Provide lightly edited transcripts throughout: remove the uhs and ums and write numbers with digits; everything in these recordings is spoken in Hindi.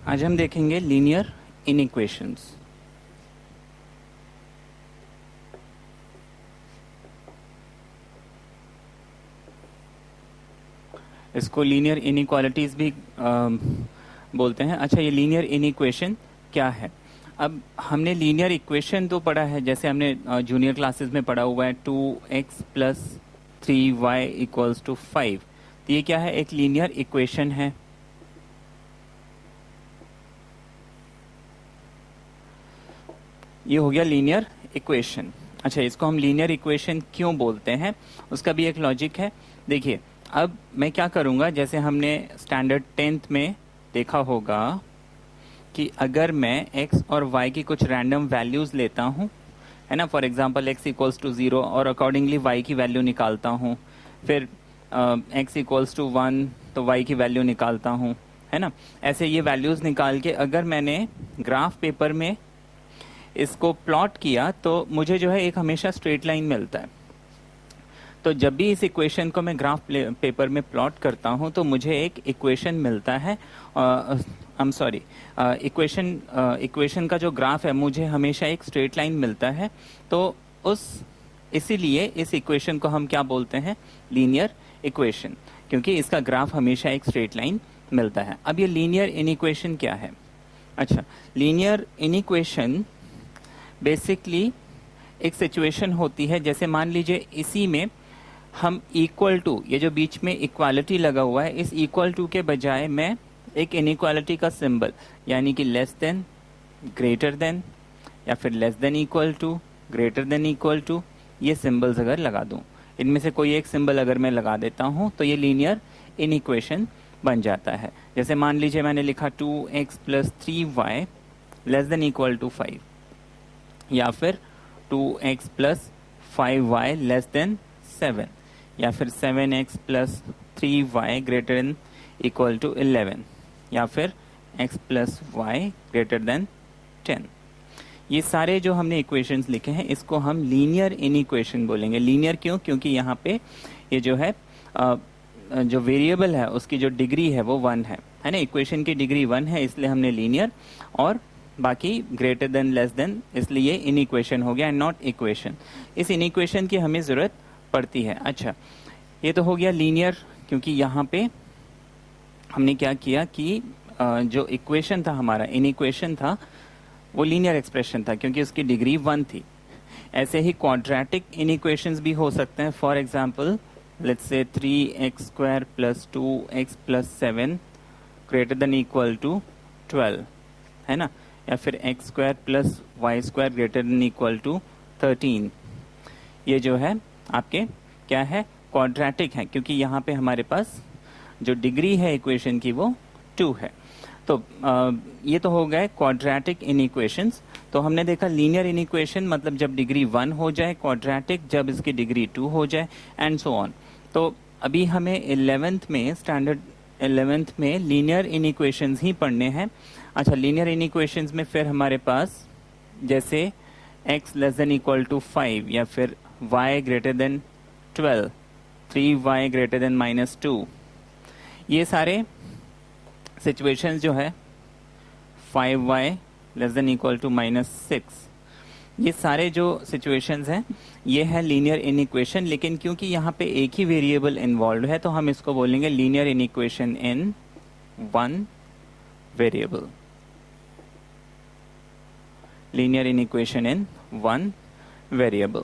आज हम देखेंगे लीनियर इनइक्वेशंस। इसको लीनियर इनइक्वालिटीज भी बोलते हैं। अच्छा, ये लीनियर इनइक्वेशन क्या है? अब हमने लीनियर इक्वेशन तो पढ़ा है, जैसे हमने जूनियर क्लासेस में पढ़ा हुआ है 2x plus 3y equals to 5। तो ये क्या है? एक लीनियर इक्वेशन है। ये हो गया लीनियर इक्वेशन। अच्छा, इसको हम लीनियर इक्वेशन क्यों बोलते हैं, उसका भी एक लॉजिक है। देखिए, अब मैं क्या करूंगा, जैसे हमने स्टैंडर्ड 10th में देखा होगा कि अगर मैं x और y की कुछ रैंडम वैल्यूज लेता हूं, है ना, for example x equals to 0 और अकॉर्डिंगली y की वैल्यू निकालता हूं, फिर x इक्वल्स टू 1 तो y की वैल्यू निकालता हूं, है ना। ऐसे ये वैल्यूज निकाल के अगर मैंने ग्राफ पेपर में इसको प्लॉट किया तो मुझे जो है एक हमेशा स्ट्रेट लाइन मिलता है। तो जब भी इस इक्वेशन को मैं ग्राफ पेपर में प्लॉट करता हूं तो मुझे एक इक्वेशन मिलता है। इक्वेशन का जो ग्राफ है मुझे हमेशा एक स्ट्रेट लाइन मिलता है। तो इसीलिए इस इक्वेशन को हम क्या बोलते हैं? लीनियर इक्वेशन, क्योंकि इसका ग्राफ हमेशा एक स्ट्रेट लाइन मिलता है। अब ये लीनियर इनइक्वेशन क्या है? अच्छा, लीनियर इनइक्वेशन बेसिकली एक सिचुएशन होती है, जैसे मान लीजिए इसी में हम इक्वल टू, ये जो बीच में इक्वालिटी लगा हुआ है, इस इक्वल टू के बजाय मैं एक इनइक्वालिटी का सिंबल, यानी कि लेस देन, ग्रेटर देन, या फिर less than equal to, greater than equal to, ये सिंबल्स अगर लगा दूं, इनमें से कोई एक सिंबल अगर मैं लगा देता हूं तो ये लीनियर इनइक्वेशन बन जाता है। जैसे मान लीजिए मैंने लिखा 2x plus 3y less than equal to 5, या फिर 2x plus 5y less than 7, या फिर 7x plus 3y greater than equal to 11, या फिर x plus y greater than 10। ये सारे जो हमने इक्वेशंस लिखे हैं इसको हम लीनियर इनइक्वेशन बोलेंगे। लीनियर क्यों? क्योंकि यहाँ पे ये जो है जो वेरिएबल है उसकी जो डिग्री है वो 1 है ना। इक्वेशन की डिग्री 1 है, इसलिए हमने लीनियर, और बाकी ग्रेटर देन, लेस देन, इसलिए इनइक्वेशन हो गया एंड नॉट इक्वेशन। इस इनइक्वेशन की हमें जरूरत पड़ती है। अच्छा, ये तो हो गया लीनियर, क्योंकि यहाँ पे हमने क्या किया कि जो इक्वेशन था हमारा, इनइक्वेशन था, वो लीनियर एक्सप्रेशन था क्योंकि उसकी डिग्री 1 थी। ऐसे ही क्वाड्रेटिक इनइक्वेशंस भी हो सकते हैं। For example let's say 3x square plus 2x plus 7 greater than equal to 12, है ना, या फिर x square plus y square greater than equal to 13। ये जो है आपके क्या है? क्वाड्रेटिक है, क्योंकि यहाँ पे हमारे पास जो डिग्री है इक्वेशन की वो 2 है। तो ये तो हो गए क्वाड्रेटिक इनइक्वेशंस। तो हमने देखा लीनियर इनइक्वेशन मतलब जब डिग्री 1 हो जाए, क्वाड्रेटिक जब इसकी डिग्री 2 हो जाए, एंड सो ऑन। तो अभी हमें 11th में, स्टैंडर्ड 11th में लीनियर इनइक्वेशंस ही पढ़ने हैं। अच्छा, लीनियर इनइक्वेशंस में फिर हमारे पास जैसे x less than equal to 5, या फिर y greater than 12, 3y greater than -2, ये सारे सिचुएशंस जो है, 5y less than equal to -6, ये सारे जो सिचुएशंस हैं ये है लीनियर इनइक्वेशन। लेकिन क्योंकि यहाँ पे एक ही वेरिएबल इन्वॉल्व है तो हम इसको बोलेंगे लीनियर इनइक्वेशन इन 1 वेरिएबल। लीनियर इनइक्वेशन इन 1 वेरिएबल।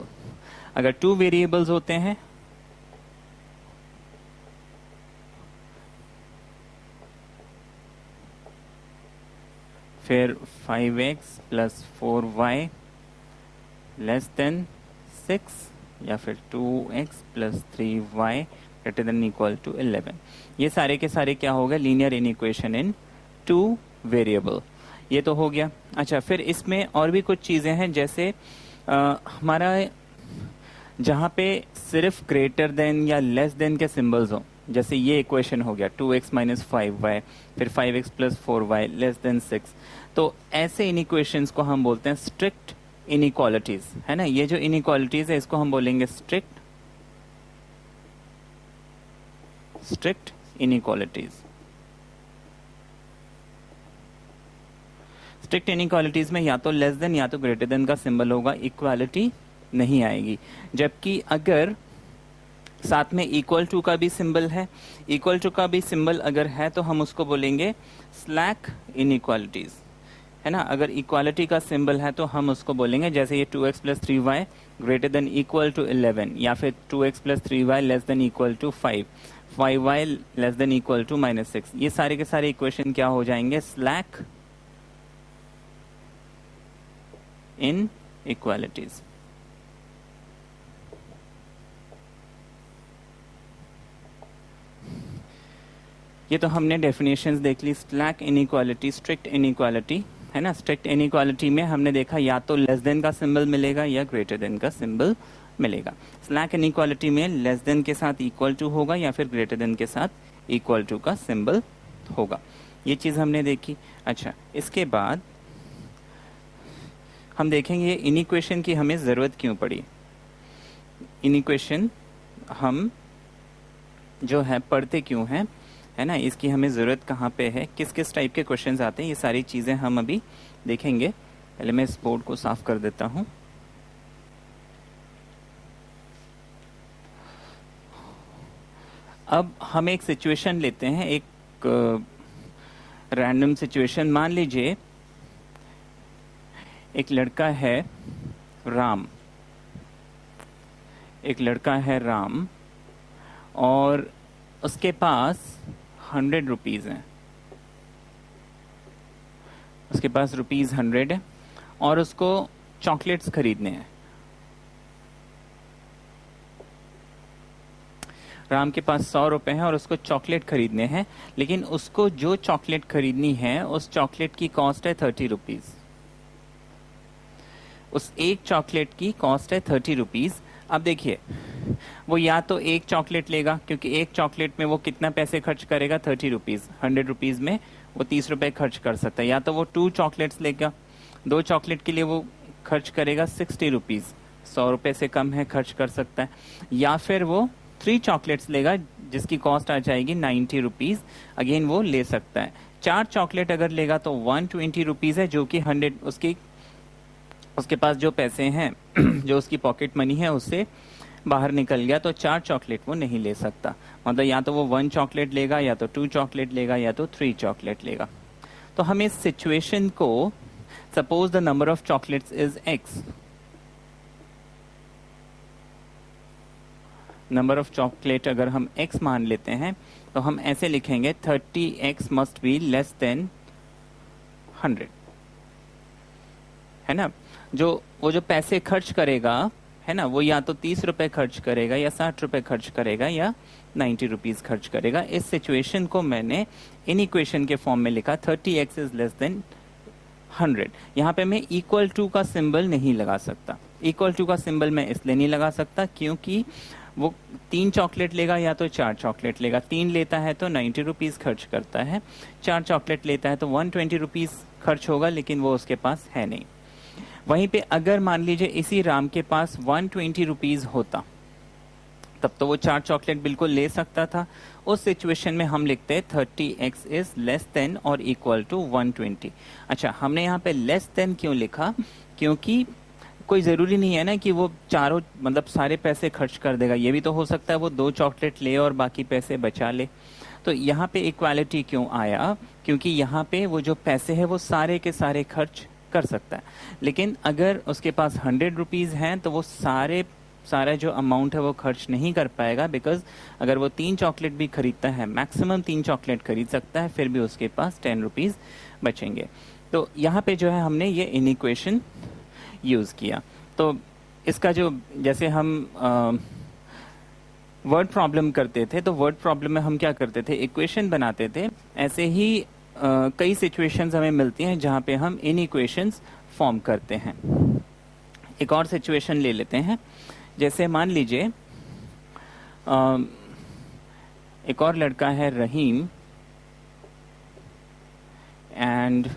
अगर 2 वेरिएबल्स होते हैं फिर 5x plus 4y less than 6, या फिर 2x plus 3y greater than equal to 11, ये सारे के सारे क्या हो गए? Linear inequation in 2 variable. ये तो हो गया। अच्छा, फिर इसमें और भी कुछ चीजें हैं, जैसे हमारा जहाँ पे सिर्फ ग्रेटर देन या लेस देन के सिंबल्स हो, जैसे ये इक्वेशन हो गया 2x माइनस 5y, फिर 5x plus 4y less than 6। तो ऐसे इनइक्वेशंस को हम बोलते हैं स्ट्रिक्ट इनइक्वालिटीज, है ना। ये जो इनइक्वालिटीज है इसको हम बोलेंगे स्ट्रिक्ट इनइक्वालिटीज। स्ट्रिक्ट इनइक्वालिटीज में या तो लेस देन या तो ग्रेटर देन का सिंबल होगा, इक्वालिटी नहीं आएगी। जबकि अगर साथ में इक्वल टू का भी सिंबल है, इक्वल टू का भी सिंबल अगर है तो हम उसको बोलेंगे स्लैक इनइक्वालिटीज, है ना। अगर इक्वालिटी का सिंबल है तो हम उसको बोलेंगे, जैसे ये 2x plus 3y greater than equal to 11, या फिर 2x plus 3y less than equal to 5, 5y less than equal to -6, ये सारे के सारे इक्वेशन क्या हो जाएंगे, स्लैक इन इक्वालिटीज। ये तो हमने डेफिनेशंस देख ली, स्लैक इनइक्वालिटी, स्ट्रिक्ट इनइक्वालिटी, है ना। स्ट्रिक्ट इनइक्वालिटी में हमने देखा या तो लेस देन का सिंबल मिलेगा या ग्रेटर देन का सिंबल मिलेगा। स्लैक इनइक्वालिटी में लेस देन के साथ इक्वल टू होगा या फिर ग्रेटर देन के साथ इक्वल टू का सिंबल होगा। ये चीज हमने देखी। अच्छा, इसके बाद हम देखेंगे इनइक्वेशन की हमें जरूरत क्यों पड़ी। इनइक्वेशन हम जो है पढ़ते क्यों हैं, है ना, इसकी हमें जरूरत कहाँ पे है, किस किस टाइप के क्वेश्चंस आते हैं, ये सारी चीजें हम अभी देखेंगे। पहले मैं इस बोर्ड को साफ कर देता हूं। अब हम एक सिचुएशन लेते हैं, एक रैंडम सिचुएशन। मान लीजिए एक लड़का है राम, एक लड़का है राम और उसके पास 100 रुपीज हैं, उसके पास रुपीज 100 है और उसको चॉकलेट्स खरीदने हैं। राम के पास 100 रुपए हैं और उसको चॉकलेट खरीदने हैं, लेकिन उसको जो चॉकलेट खरीदनी है उस चॉकलेट की कॉस्ट है 30 रुपीज। उस एक चॉकलेट की कॉस्ट है 30 रुपीज। अब देखिए, वो या तो एक चॉकलेट लेगा, क्योंकि एक चॉकलेट में वो कितना पैसे खर्च करेगा, 30 रुपीज, 100 रुपीज में वो 30 रुपए खर्च कर सकता है। या तो वो 2 चॉकलेट्स लेगा, 2 चॉकलेट के लिए वो खर्च करेगा 60 रुपीज, 100 रुपए से कम है, खर्च कर सकता है। या फिर वो 3 चॉकलेट्स लेगा जिसकी कॉस्ट आ जाएगी 90 रुपीज, अगेन वो ले सकता है। 4 चॉकलेट अगर लेगा तो 120 रुपीज है, जो कि 100 उसके पास जो पैसे हैं जो उसकी पॉकेट मनी है उससे बाहर निकल गया, तो 4 चॉकलेट वो नहीं ले सकता। मतलब या तो वो 1 चॉकलेट लेगा, या तो 2 चॉकलेट लेगा, या तो 3 चॉकलेट लेगा। तो हम इस सिचुएशन को, suppose the number of chocolates is x, number of chocolate अगर हम x मान लेते हैं तो हम ऐसे लिखेंगे 30x must be less than 100, है ना। वो जो पैसे खर्च करेगा, है ना, वो या तो 30 रुपए खर्च करेगा, या 60 रुपए खर्च करेगा, या 90 रुपीज खर्च करेगा। इस सिचुएशन को मैंने इन इक्वेशन के फॉर्म में लिखा 30x इज लेस देन 100। यहाँ पे मैं इक्वल टू का सिंबल नहीं लगा सकता। इक्वल टू का सिंबल मैं इसलिए नहीं लगा सकता क्योंकि वो 3 चॉकलेट लेगा या तो 4 चॉकलेट लेगा। 3 लेता है तो 90 रुपीज खर्च करता है, 4 चॉकलेट लेता है तो 120 रुपीज खर्च होगा, लेकिन वो उसके पास है नहीं। वहीं पे अगर मान लीजिए इसी राम के पास 120 रुपीज होता, तब तो वो 4 चॉकलेट बिल्कुल ले सकता था। उस सिचुएशन में हम लिखते हैं 30x इज लेस देन और इक्वल टू 120। अच्छा, हमने यहाँ पे लेस देन क्यों लिखा, क्योंकि कोई जरूरी नहीं है ना कि वो चारों मतलब सारे पैसे खर्च कर देगा। ये भी तो हो सकता है वो 2 चॉकलेट ले और बाकी पैसे बचा ले। तो यहाँ पे इक्वालिटी क्यों आया, क्योंकि यहाँ पे वो जो पैसे है वो सारे के सारे खर्च कर सकता है। लेकिन अगर उसके पास 100 रुपीज हैं तो वो सारा जो अमाउंट है वो खर्च नहीं कर पाएगा, बिकॉज अगर वो 3 चॉकलेट भी खरीदता है, मैक्सिमम 3 चॉकलेट खरीद सकता है, फिर भी उसके पास 10 रुपीज बचेंगे। तो यहाँ पे जो है हमने ये इनइक्वेशन यूज किया। तो इसका जो, जैसे हम वर्ड प्रॉब्लम करते थे, तो वर्ड प्रॉब्लम में हम क्या करते थे, इक्वेशन बनाते थे। ऐसे ही कई सिचुएशंस हमें मिलती हैं जहां पे हम इन इक्वेशंस फॉर्म करते हैं। एक और सिचुएशन ले लेते हैं, जैसे मान लीजिए एक और लड़का है रहीम, एंड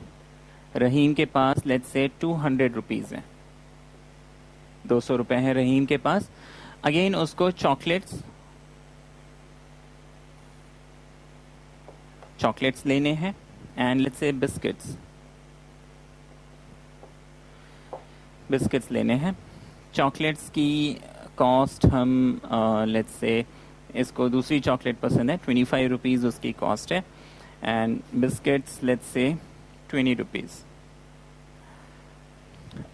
रहीम के पास लेट्स से 200 रुपीज है, 200 रुपए है रहीम के पास। अगेन उसको चॉकलेट्स लेने हैं, एंड लेट्स से बिस्किट्स, बिस्किट्स लेने हैं। चॉकलेट्स की कॉस्ट हम लेट्स से इसको दूसरी चॉकलेट पसंद है, 25 रुपीज़ उसकी कॉस्ट है, and biscuits let's say 20 rupees.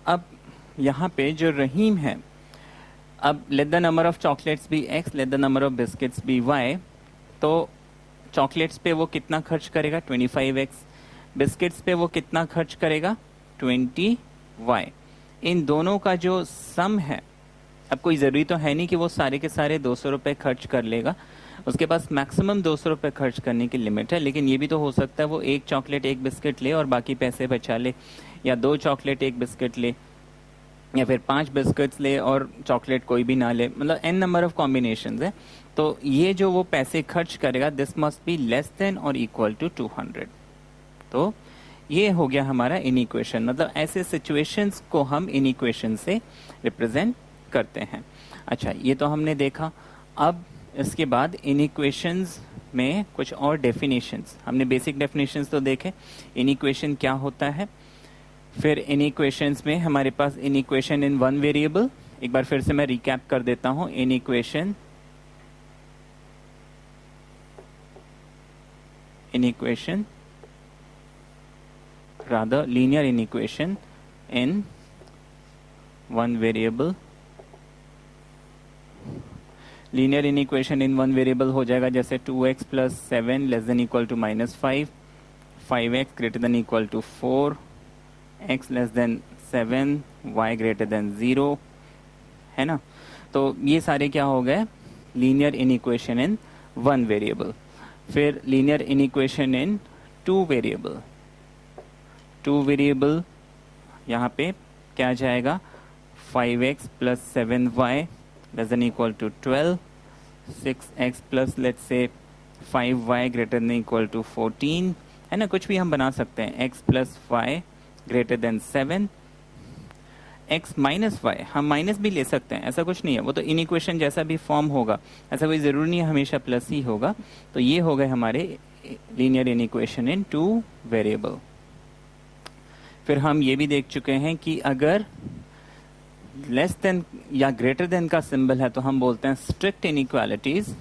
अब यहाँ पे जो रहीम है, अब let the number of chocolates be x, let the number of biscuits be y। तो चॉकलेट्स पे वो कितना खर्च करेगा, 25x। बिस्किट्स पे वो कितना खर्च करेगा, 20y। इन दोनों का जो सम है, अब कोई ज़रूरी तो है नहीं कि वो सारे के सारे 200 रुपये खर्च कर लेगा, उसके पास मैक्सिमम 200 रुपये खर्च करने की लिमिट है। लेकिन ये भी तो हो सकता है वो एक चॉकलेट एक बिस्किट ले और बाकी पैसे बचा ले, या 2 चॉकलेट एक बिस्किट ले, या फिर 5 बिस्किट्स ले और चॉकलेट कोई भी ना ले, मतलब n नंबर ऑफ कॉम्बिनेशंस है। तो ये जो वो पैसे खर्च करेगा, this must be less than और इक्वल टू 200। तो ये हो गया हमारा इनइक्वेशन, मतलब ऐसे सिचुएशंस को हम इनइक्वेशन से रिप्रेजेंट करते हैं। अच्छा, ये तो हमने देखा। अब इसके बाद इनइक्वेशंस में कुछ और डेफिनेशंस, हमने बेसिक डेफिनेशंस तो देखे, इनइक्वेशन क्या होता है। फिर इनइक्वेशंस में हमारे पास इनइक्वेशन इन वन वेरिएबल, एक बार फिर से मैं रिकैप कर देता हूं। Inequation rather linear inequation in one variable। Linear inequation in one variable हो जाएगा जैसे 2x plus 7 less than equal to -5, 5x greater than equal to 4, x less than 7, y greater than 0, है ना। तो ये सारे क्या हो गए, linear inequation in one variable. फिर linear inequation in two variable, यहाँ पे क्या जाएगा, 5x plus 7y less than equal to 12, 6x plus let's say 5y greater than equal to 14, है ना। कुछ भी हम बना सकते हैं, x plus y greater then 7, x minus y, हम माइनस भी ले सकते हैं, ऐसा कुछ नहीं है, वो तो इनइक्वेशन जैसा भी फॉर्म होगा, ऐसा कोई ज़रूरी नहीं है हमेशा प्लस ही होगा। तो ये हो गए हमारे linear inequation in two variable. फिर हम ये भी देख चुके हैं कि अगर लेस देन या ग्रेटर देन का सिंबल है तो हम बोलते हैं स्ट्रिक्ट इनइक्वालिटीज।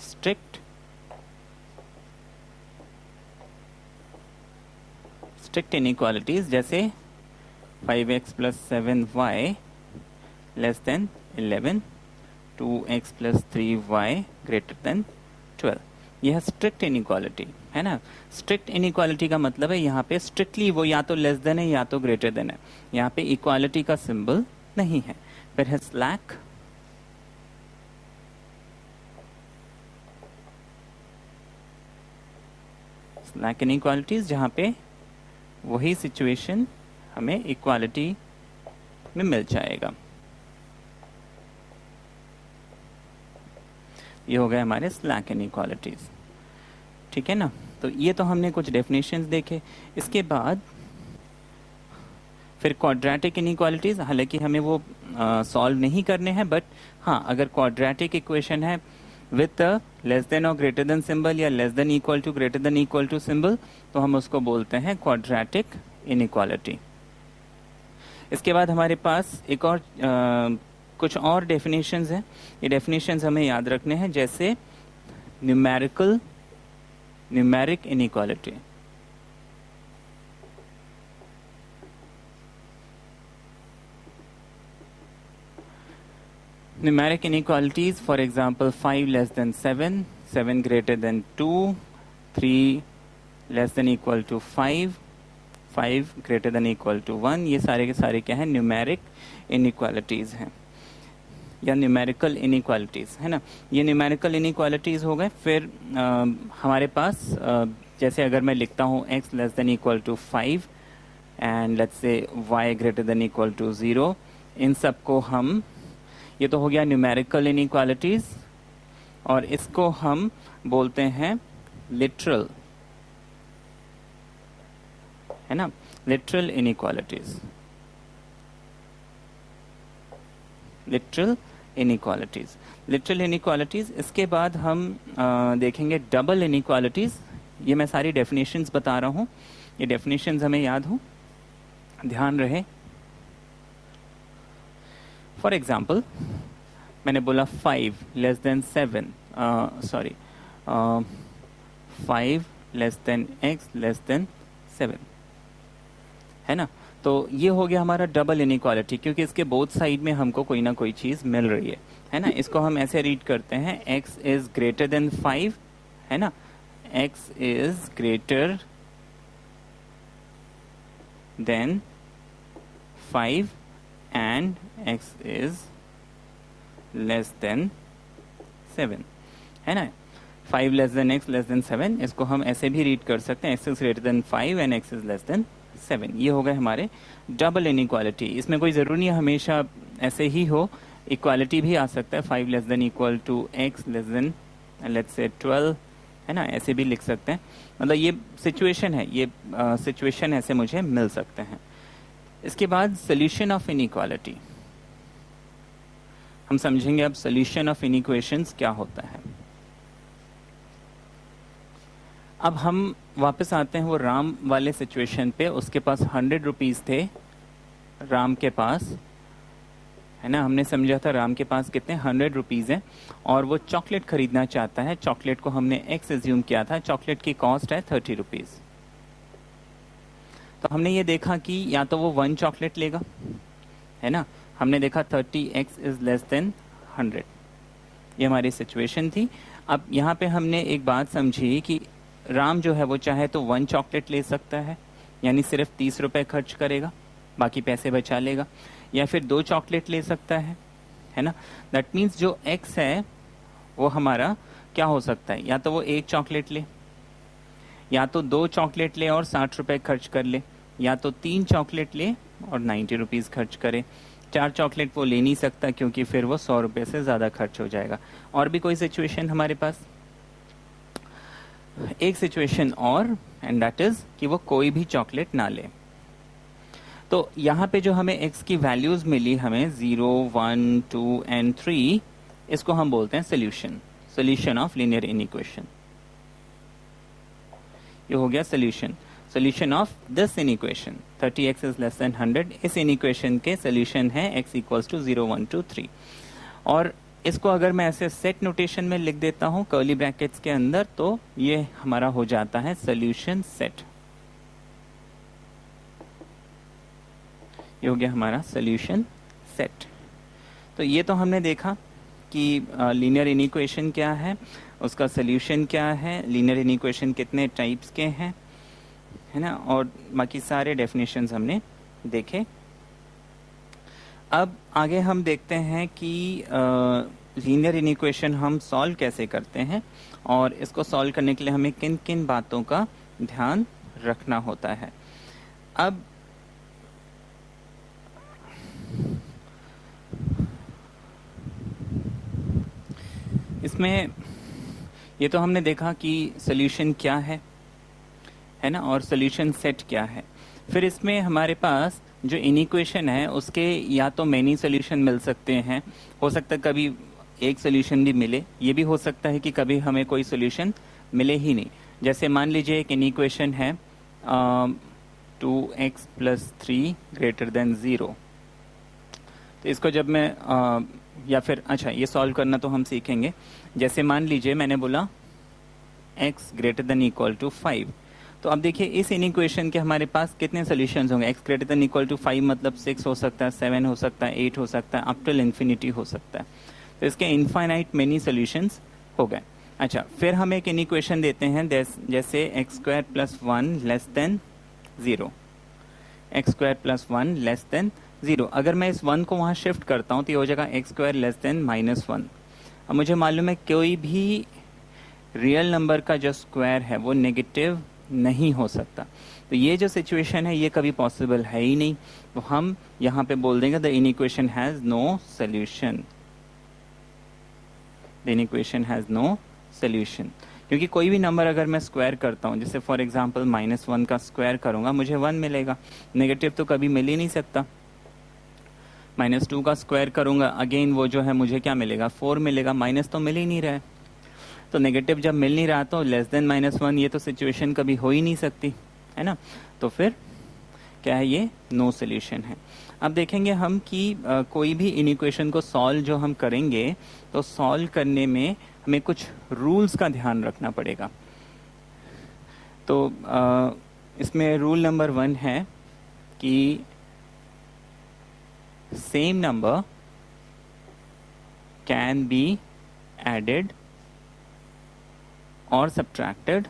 स्ट्रिक्ट इनइक्वालिटीज जैसे 5x plus 7y less then 11, 2x plus 3y greater than 12। यह है स्ट्रिक्ट इनइक्वालिटी, है ना। स्ट्रिक्ट इनइक्वालिटी का मतलब है यहाँ पे स्ट्रिक्टली वो या तो लेस देन है या तो ग्रेटर देन है, यहाँ पे इक्वालिटी का सिंबल नहीं है। फिर है स्लैक, स्लैक इनइक्वालिटीज जहाँ पे वही सिचुएशन हमें इक्वालिटी में मिल जाएगा। ये हो गए हमारे स्लैक इनइक्वालिटीज, ठीक है ना। तो ये तो हमने कुछ डेफिनेशंस देखे। इसके बाद फिर क्वाड्रेटिक इनइक्वालिटीज, हालांकि हमें वो सॉल्व नहीं करने हैं, बट हाँ, अगर क्वाड्रेटिक इक्वेशन है विथ लेस देन और ग्रेटर देन सिंबल या less than equal to greater than equal to symbol, तो हम उसको बोलते हैं क्वाड्रेटिक इनइक्वालिटी। इसके बाद हमारे पास एक और कुछ और डेफिनेशंस हैं। ये डेफिनेशंस हमें याद रखने हैं, जैसे numeric inequality. Numeric inequalities, for example, 5 less than 7, 7 greater than 2, 3 less than equal to 5, 5 greater than equal to 1। ये सारे के सारे क्या हैं, न्यूमेरिक इनइक्वालिटीज़ हैं या न्यूमेरिकल इनइक्वालिटीज़, है ना। ये न्यूमेरिकल इनइक्वालिटीज़ हो गए। फिर हमारे पास जैसे अगर मैं लिखता हूँ x less than equal to 5 and let's say y greater than equal to 0, इन सब को हम, ये तो हो गया न्यूमेरिकल इनइक्वालिटीज, और इसको हम बोलते हैं लिटरल, है ना, लिटरल इनइक्वालिटीज। Literal inequalities. इसके बाद हम देखेंगे डबल इनइक्वालिटीज। ये मैं सारी डेफिनेशंस बता रहा हूँ, ये डेफिनेशंस हमें याद हो। ध्यान रहे, फॉर एग्जाम्पल मैंने बोला 5 less than 7, sorry 5 less then x less than 7, है ना। तो ये हो गया हमारा डबल इनइक्वालिटी, क्योंकि इसके बोथ साइड में हमको कोई ना कोई चीज मिल रही है ना। इसको हम ऐसे रीड करते हैं, x इज ग्रेटर देन 5, है ना, x is greater then 5 and x is less than 7, है ना। 5 less then x less than 7, इसको हम ऐसे भी रीड कर सकते हैं, x is greater then 5 and x is less than 7। ये हो गए हमारे डबल इनइक्वालिटी। इसमें कोई ज़रूरी नहीं हमेशा ऐसे ही हो, इक्वालिटी भी आ सकता है, 5 less than equal to x less than let's say 12, है ना, ऐसे भी लिख सकते हैं। मतलब ये सिचुएशन है, ये सिचुएशन ऐसे मुझे मिल सकते हैं। इसके बाद सोल्यूशन ऑफ इनइक्वालिटी हम समझेंगे। अब सोल्यूशन ऑफ इनइक्वेशंस क्या होता है। अब हम वापस आते हैं वो राम वाले सिचुएशन पे। उसके पास 100 रुपीज़ थे, राम के पास, है ना। हमने समझा था राम के पास कितने 100 रुपीज़ हैं और वो चॉकलेट खरीदना चाहता है। चॉकलेट को हमने x एज्यूम किया था, चॉकलेट की कॉस्ट है 30 रुपीज़। तो हमने ये देखा कि या तो वो 1 चॉकलेट लेगा, है ना। हमने देखा 30x इज लेस देन 100, ये हमारी सिचुएशन थी। अब यहाँ पे हमने एक बात समझी कि राम जो है वो चाहे तो 1 चॉकलेट ले सकता है, यानी सिर्फ 30 रुपए खर्च करेगा, बाकी पैसे बचा लेगा, या फिर 2 चॉकलेट ले सकता है ना। दैट मीन्स जो x है वो हमारा क्या हो सकता है, या तो वो 1 चॉकलेट ले, या तो 2 चॉकलेट ले और 60 रुपए खर्च कर ले, या तो 3 चॉकलेट ले और 90 रुपीज़ खर्च करे। 4 चॉकलेट वो ले नहीं सकता क्योंकि फिर वो 100 रुपये से ज़्यादा खर्च हो जाएगा। और भी कोई सिचुएशन हमारे पास, एक सिचुएशन और, एंड दैट इज कि वो कोई भी चॉकलेट ना ले। तो यहाँ पे जो हमें x की वैल्यूज मिली, हमें 0, 1, 2 एंड 3, इसको हम बोलते हैं solution, solution of linear inequation. ये हो गया solution, solution of this inequation 30x is less then 100। इस इनइक्वेशन के सोल्यूशन है x इक्वल्स टू 0, 1, 2, 3। और इसको अगर मैं ऐसे सेट नोटेशन में लिख देता हूं कर्ली ब्रैकेट्स के अंदर, तो ये हमारा हो जाता है सोल्यूशन सेट। ये हो गया हमारा सोल्यूशन सेट। तो ये तो हमने देखा कि लीनियर इनइक्वेशन क्या है, उसका सोल्यूशन क्या है, लीनियर इनइक्वेशन कितने टाइप्स के हैं, है ना, और बाकी सारे डेफिनेशंस हमने देखे। अब आगे हम देखते हैं कि लीनियर इनइक्वेशन हम सॉल्व कैसे करते हैं और इसको सॉल्व करने के लिए हमें किन किन बातों का ध्यान रखना होता है। अब इसमें ये तो हमने देखा कि सोल्यूशन क्या है ना, और सोल्यूशन सेट क्या है। फिर इसमें हमारे पास जो इनइक्वेशन है उसके या तो मेनी सोल्यूशन मिल सकते हैं, हो सकता है कभी एक सोल्यूशन भी मिले, ये भी हो सकता है कि कभी हमें कोई सोल्यूशन मिले ही नहीं। जैसे मान लीजिए एक इनइक्वेशन है 2x + 3 ग्रेटर देन 0। तो इसको जब मैं या फिर अच्छा ये सॉल्व करना तो हम सीखेंगे। जैसे मान लीजिए मैंने बोला x greater than equal to 5, तो अब देखिए इस इनइक्वेशन के हमारे पास कितने सॉल्यूशंस होंगे। x greater than equal to 5 मतलब 6 हो सकता है, 7 हो सकता है, 8 हो सकता है, अप टिल इन्फिनिटी हो सकता है। तो इसके इनफाइनाइट मेनी सॉल्यूशंस हो गए। अच्छा, फिर हम एक इनइक्वेशन देते हैं जैसे x² + 1 less than 0, x² + 1 less than 0। अगर मैं इस 1 को वहाँ शिफ्ट करता हूँ तो ये हो जाएगा x² लेस देन -1। अब मुझे मालूम है कोई भी रियल नंबर का जो स्क्वायर है वो नेगेटिव नहीं हो सकता, तो ये जो सिचुएशन है ये कभी पॉसिबल है ही नहीं। तो हम यहाँ पे बोल देंगे the inequation has no solution, the inequation has no solution. क्योंकि कोई भी नंबर अगर मैं स्क्वायर करता हूँ, जैसे फॉर एग्जांपल -1 का स्क्वायर करूंगा मुझे 1 मिलेगा, नेगेटिव तो कभी मिल ही नहीं सकता। -2 का स्क्वायर करूंगा, अगेन वो जो है मुझे क्या मिलेगा, 4 मिलेगा, माइनस तो मिल ही नहीं रहा है। तो नेगेटिव जब मिल नहीं रहा तो लेस देन -1 ये तो सिचुएशन कभी हो ही नहीं सकती, है ना। तो फिर क्या है ये, नो सोल्यूशन है। अब देखेंगे हम कि कोई भी इनइक्वेशन को सॉल्व जो हम करेंगे तो सॉल्व करने में हमें कुछ रूल्स का ध्यान रखना पड़ेगा। तो इसमें रूल नंबर 1 है कि same number can be added और सब्ट्रैक्टेड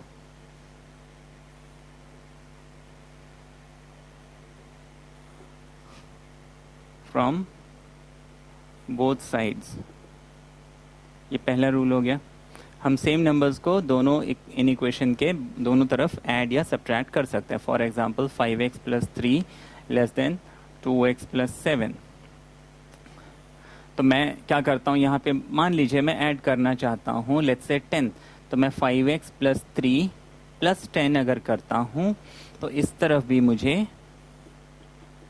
फ्रॉम बोथ साइड्स। ये पहला रूल हो गया। हम सेम नंबर्स को दोनों इन इक्वेशन के दोनों तरफ ऐड या सब्ट्रैक्ट कर सकते हैं। For example 5x + 3 less than 2x + 7। तो मैं क्या करता हूँ यहाँ पे, मान लीजिए मैं ऐड करना चाहता हूँ लेट्स से 10, तो मैं 5x + 3 + 10 अगर करता हूँ तो इस तरफ भी मुझे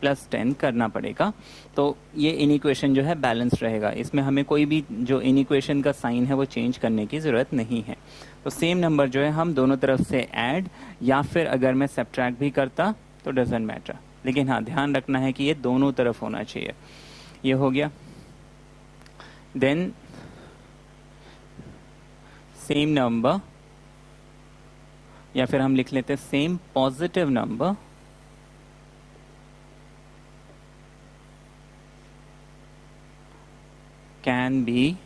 +10 करना पड़ेगा। तो ये इनइक्वेशन जो है बैलेंस रहेगा, इसमें हमें कोई भी जो इनइक्वेशन का साइन है वो चेंज करने की ज़रूरत नहीं है। तो सेम नंबर जो है हम दोनों तरफ से ऐड या फिर अगर मैं सब्ट्रैक्ट भी करता तो डजेंट मैटर, लेकिन हाँ ध्यान रखना है कि ये दोनों तरफ होना चाहिए। ये हो गया। देन सेम नंबर, या फिर हम लिख लेते हैं same positive number can be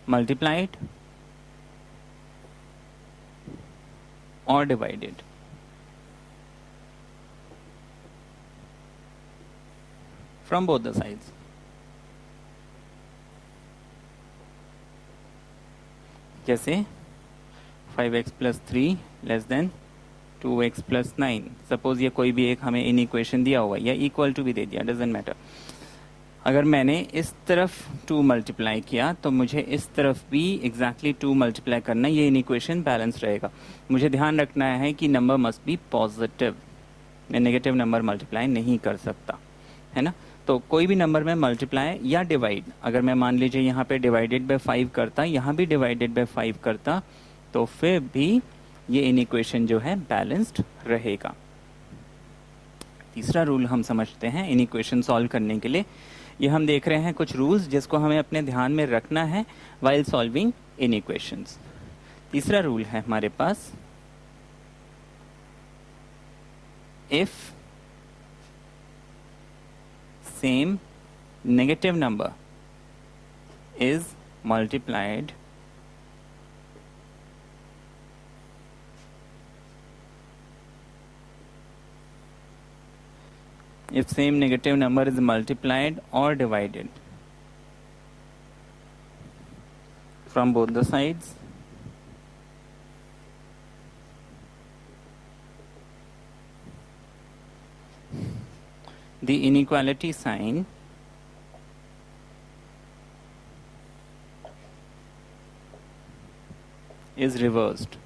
multiplied और divided from both the sides. जैसे 5x + 3 less than 2x + 9। Suppose ये कोई भी एक हमें इन इक्वेशन दिया हुआ है या इक्वल टू भी दे दिया, डजेंट मैटर। अगर मैंने इस तरफ 2 मल्टीप्लाई किया तो मुझे इस तरफ भी एग्जैक्टली 2 मल्टीप्लाई करना, ये इन इक्वेशन बैलेंस रहेगा। मुझे ध्यान रखना है कि नंबर मस्ट बी पॉजिटिव, मैं नेगेटिव नंबर मल्टीप्लाई नहीं कर सकता, है ना। तो कोई भी नंबर में मल्टीप्लाई या डिवाइड, अगर मैं मान लीजिए यहाँ पे डिवाइडेड बाय 5 करता, यहाँ भी डिवाइडेड बाय 5 करता, तो फिर भी ये इन इक्वेशन जो है बैलेंस्ड रहेगा। तीसरा रूल हम समझते हैं इन इक्वेशन सॉल्व करने के लिए। ये हम देख रहे हैं कुछ रूल्स जिसको हमें अपने ध्यान में रखना है वाइल सॉल्विंग इन इक्वेशंस। तीसरा रूल है हमारे पास, if same negative number is multiplied if same negative number is multiplied or divided from both the sides, the inequality sign is reversed.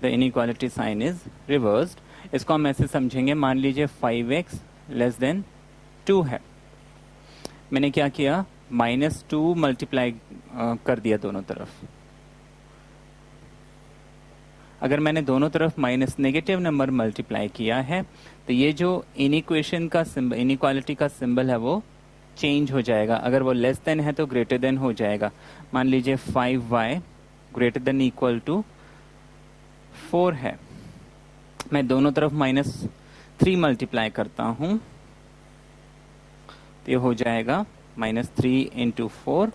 The inequality sign is reversed. इसको हम ऐसे समझेंगे, मान लीजिए 5x < 2 है, मैंने क्या किया, -2 मल्टीप्लाई कर दिया दोनों तरफ। अगर मैंने दोनों तरफ माइनस नेगेटिव नंबर मल्टीप्लाई किया है तो ये जो इनइक्वेशन का सिंबल, इनइक्वालिटी का सिंबल है वो चेंज हो जाएगा। अगर वो लेस देन है तो ग्रेटर देन हो जाएगा। मान लीजिए 5y > 4 है, मैं दोनों तरफ -3 मल्टीप्लाई करता हूं तो ये हो जाएगा -3 × 4।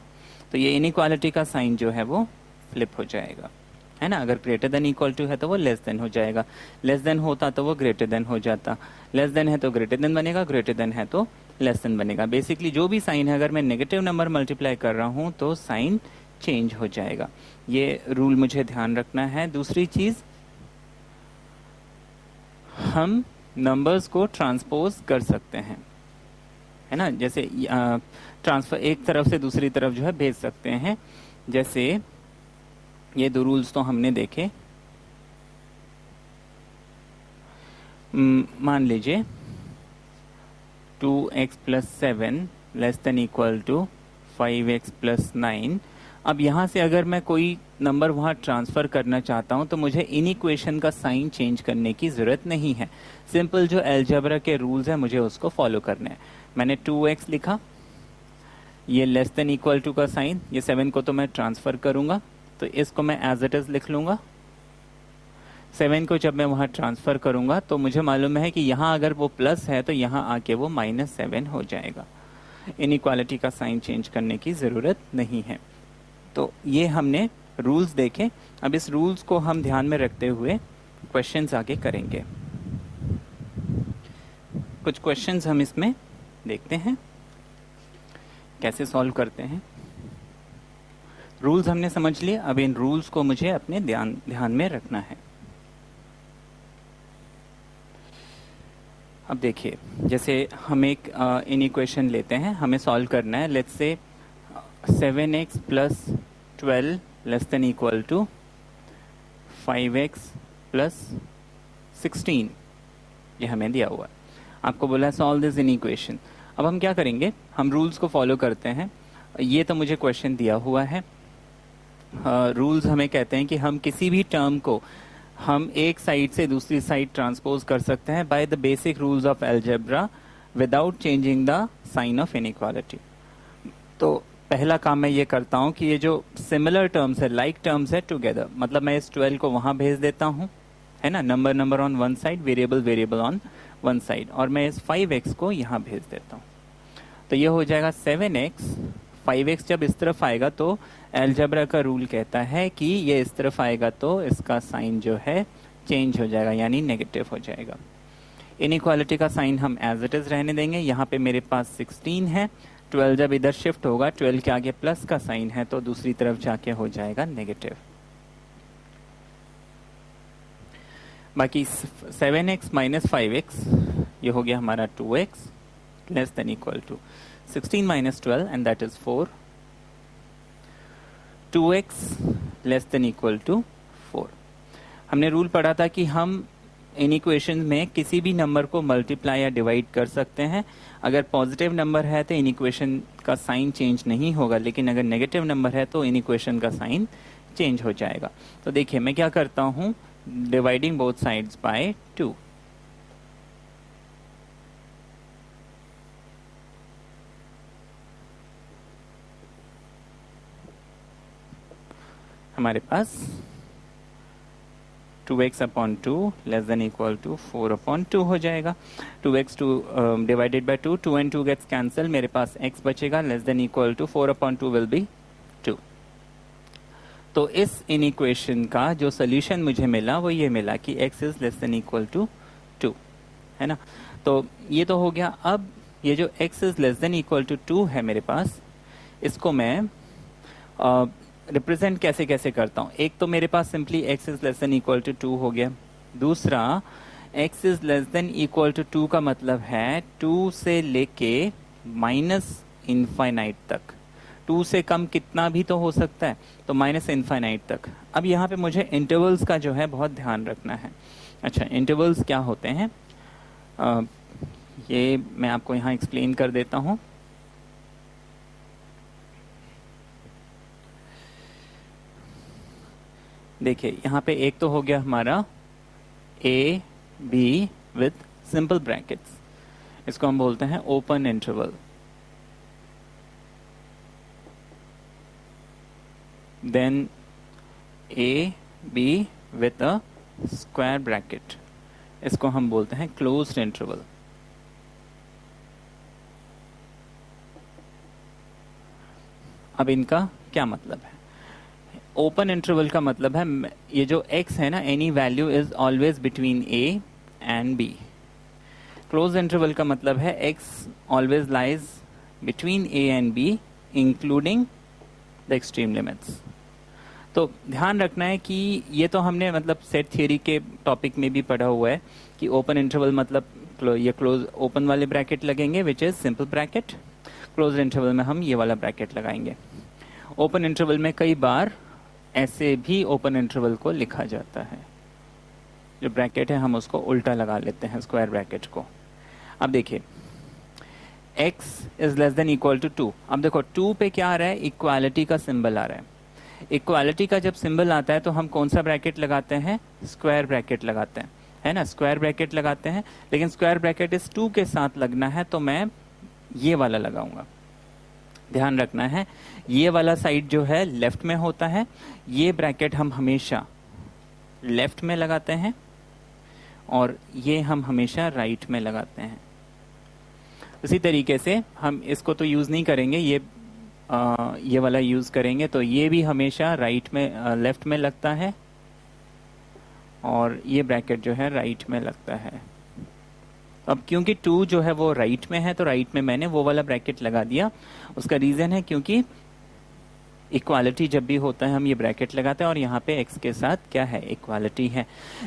तो ये इनइक्वालिटी का साइन जो है वो फ्लिप हो जाएगा, है ना। अगर ग्रेटर देन इक्वल टू है तो वो लेस देन हो जाएगा, लेस देन होता तो वो ग्रेटर देन हो जाता, लेस देन है तो ग्रेटर देन बनेगा, ग्रेटर देन है तो लेस देन बनेगा। बेसिकली जो भी साइन है, अगर मैं नेगेटिव नंबर मल्टीप्लाई कर रहा हूं तो साइन चेंज हो जाएगा। ये रूल मुझे ध्यान रखना है। दूसरी चीज, हम नंबर्स को ट्रांसपोज कर सकते हैं, है ना। जैसे ट्रांसफर एक तरफ से दूसरी तरफ जो है भेज सकते हैं। जैसे ये दो रूल्स तो हमने देखे। मान लीजिए 2x + 7 < 5x + 9। अब यहाँ से अगर मैं कोई नंबर वहाँ ट्रांसफ़र करना चाहता हूँ तो मुझे इन इक्वेशन का साइन चेंज करने की ज़रूरत नहीं है। सिंपल जो अलजेब्रा के रूल्स हैं मुझे उसको फॉलो करने हैं। मैंने 2x लिखा, ये लेस देन इक्वल टू का साइन, ये 7 को तो मैं ट्रांसफ़र करूँगा तो इसको मैं एज इट इज़ लिख लूँगा। 7 को जब मैं वहाँ ट्रांसफ़र करूँगा तो मुझे मालूम है कि यहाँ अगर वो प्लस है तो यहाँ आके वो -7 हो जाएगा। इनइक्वालिटी का साइन चेंज करने की ज़रूरत नहीं है। तो ये हमने रूल्स देखे। अब इस रूल्स को हम ध्यान में रखते हुए क्वेश्चंस आगे करेंगे। कुछ क्वेश्चंस हम इसमें देखते हैं कैसे सॉल्व करते हैं। रूल्स हमने समझ लिए, अब इन रूल्स को मुझे अपने ध्यान में रखना है। अब देखिए, जैसे हम एक इन इक्वेशन लेते हैं, हमें सॉल्व करना है। Let's say 7x plus 12 less than equal to 5x plus 16, ये हमें दिया हुआ है। आपको बोला है सॉल्व दिस इन इक्वेशन। अब हम क्या करेंगे, हम रूल्स को फॉलो करते हैं। ये तो मुझे क्वेश्चन दिया हुआ है। रूल्स हमें कहते हैं कि हम किसी भी टर्म को हम एक साइड से दूसरी साइड ट्रांसपोज कर सकते हैं by the basic rules of algebra without changing the sign of inequality. तो पहला काम मैं ये करता हूँ कि ये जो सिमिलर टर्म्स है, लाइक टर्म्स है, टुगेदर, मतलब मैं इस 12 को वहाँ भेज देता हूँ, है ना, number on one side, variable on one side, और मैं इस 5x को यहाँ भेज देता हूँ। तो ये हो जाएगा 7x। 5x जब इस तरफ आएगा तो अलजेब्रा का रूल कहता है कि ये इस तरफ आएगा तो इसका साइन जो है चेंज हो जाएगा, यानी नेगेटिव हो जाएगा। इनइक्वालिटी का साइन हम एज इट इज रहने देंगे। यहाँ पे मेरे पास 16 है, 12 जब इधर शिफ्ट होगा, 12 के आगे प्लस का साइन है तो दूसरी तरफ जाके हो जाएगा नेगेटिव। बाकी 7x माइनस 5x, ये हो गया हमारा 2x less than equal to 16 minus 12 and that is 4। 2x less than equal to 4। हमने रूल पढ़ा था कि हम इन इक्वेशन में किसी भी नंबर को मल्टीप्लाई या डिवाइड कर सकते हैं। अगर पॉजिटिव नंबर है तो इन इक्वेशन का साइन चेंज नहीं होगा, लेकिन अगर नेगेटिव नंबर है तो इन इक्वेशन का साइन चेंज हो जाएगा। तो देखिए मैं क्या करता हूँ, डिवाइडिंग बोथ साइड्स बाय 2। हमारे पास 2x upon 2 less than equal to 4 upon 2 हो जाएगा। 2x divided by 2, 2 and 2 gets cancel, मेरे पास x बचेगा less than equal to 4 upon 2 will be 2। तो इस इन इक्वेशन का जो सोल्यूशन मुझे मिला वो ये मिला कि x is less than equal to 2, है ना। तो ये तो हो गया। अब ये जो x is less than equal to 2 है मेरे पास, इसको मैं रिप्रेजेंट कैसे कैसे करता हूँ। एक तो मेरे पास simply x is less than equal to 2 हो गया। दूसरा, x is less than equal to 2 का मतलब है 2 से लेके माइनस इनफाइनाइट तक। 2 से कम कितना भी तो हो सकता है, तो माइनस इनफाइनाइट तक। अब यहाँ पे मुझे इंटरवल्स का जो है बहुत ध्यान रखना है। अच्छा, इंटरवल्स क्या होते हैं ये मैं आपको यहाँ एक्सप्लेन कर देता हूँ। देखिए यहाँ पे एक तो हो गया हमारा a b with simple brackets, इसको हम बोलते हैं open interval. Then a b with a square bracket, इसको हम बोलते हैं क्लोज्ड इंटरवल। अब इनका क्या मतलब है? ओपन इंटरवल का मतलब है ये जो x है ना, any value is always between a and b। Close interval का मतलब है x always lies between a and b including the extreme limits. तो ध्यान रखना है कि ये तो हमने मतलब सेट थियरी के टॉपिक में भी पढ़ा हुआ है कि ओपन इंटरवल मतलब ये क्लोज ओपन वाले ब्रैकेट लगेंगे which is simple bracket, close interval में हम ये वाला ब्रैकेट लगाएंगे। ओपन इंटरवल में कई बार ऐसे भी ओपन इंटरवल को लिखा जाता है, जो ब्रैकेट है हम उसको उल्टा लगा लेते हैं स्क्वायर ब्रैकेट को। अब देखिए x is less than equal to 2। अब देखो 2 पे क्या आ रहा है, इक्वालिटी का सिंबल आ रहा है। इक्वालिटी का जब सिंबल आता है तो हम कौन सा ब्रैकेट लगाते हैं? स्क्वायर ब्रैकेट लगाते हैं, है ना, स्क्वायर ब्रैकेट लगाते हैं। लेकिन स्क्वायर ब्रैकेट इस 2 के साथ लगना है तो मैं ये वाला लगाऊंगा। ध्यान रखना है, ये वाला साइड जो है लेफ्ट में होता है, ये ब्रैकेट हम हमेशा लेफ्ट में लगाते हैं और ये हम हमेशा राइट में लगाते हैं। उसी तरीके से हम इसको तो यूज नहीं करेंगे, ये वाला यूज करेंगे, तो ये भी हमेशा राइट में लेफ्ट में लगता है और ये ब्रैकेट जो है राइट में लगता है। अब क्योंकि 2 जो है वो राइट में है तो राइट में मैंने वो वाला ब्रैकेट लगा दिया। उसका रीजन है क्योंकि इक्वालिटी जब भी होता है हम ये ब्रैकेट लगाते हैं और यहाँ पे x के साथ क्या है? इक्वालिटी है।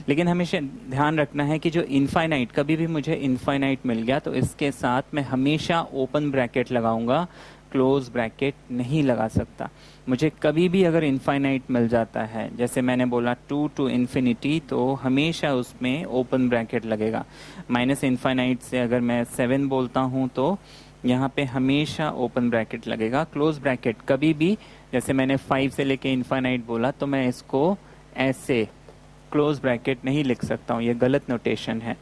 लेकिन हमेशा ध्यान रखना है कि जो इनफाइनाइट, कभी भी मुझे इनफाइनाइट मिल गया तो इसके साथ मैं हमेशा ओपन ब्रैकेट लगाऊंगा, क्लोज ब्रैकेट नहीं लगा सकता। मुझे कभी भी अगर इनफाइनाइट मिल जाता है, जैसे मैंने बोला 2 to इन्फिनिटी, तो हमेशा उसमें ओपन ब्रैकेट लगेगा। माइनस इनफाइनाइट से अगर मैं 7 बोलता हूं तो यहाँ पे हमेशा ओपन ब्रैकेट लगेगा। क्लोज ब्रैकेट कभी भी, जैसे मैंने 5 से लेके इनफाइनाइट बोला तो मैं इसको ऐसे क्लोज ब्रैकेट नहीं लिख सकता हूँ, ये गलत नोटेशन है।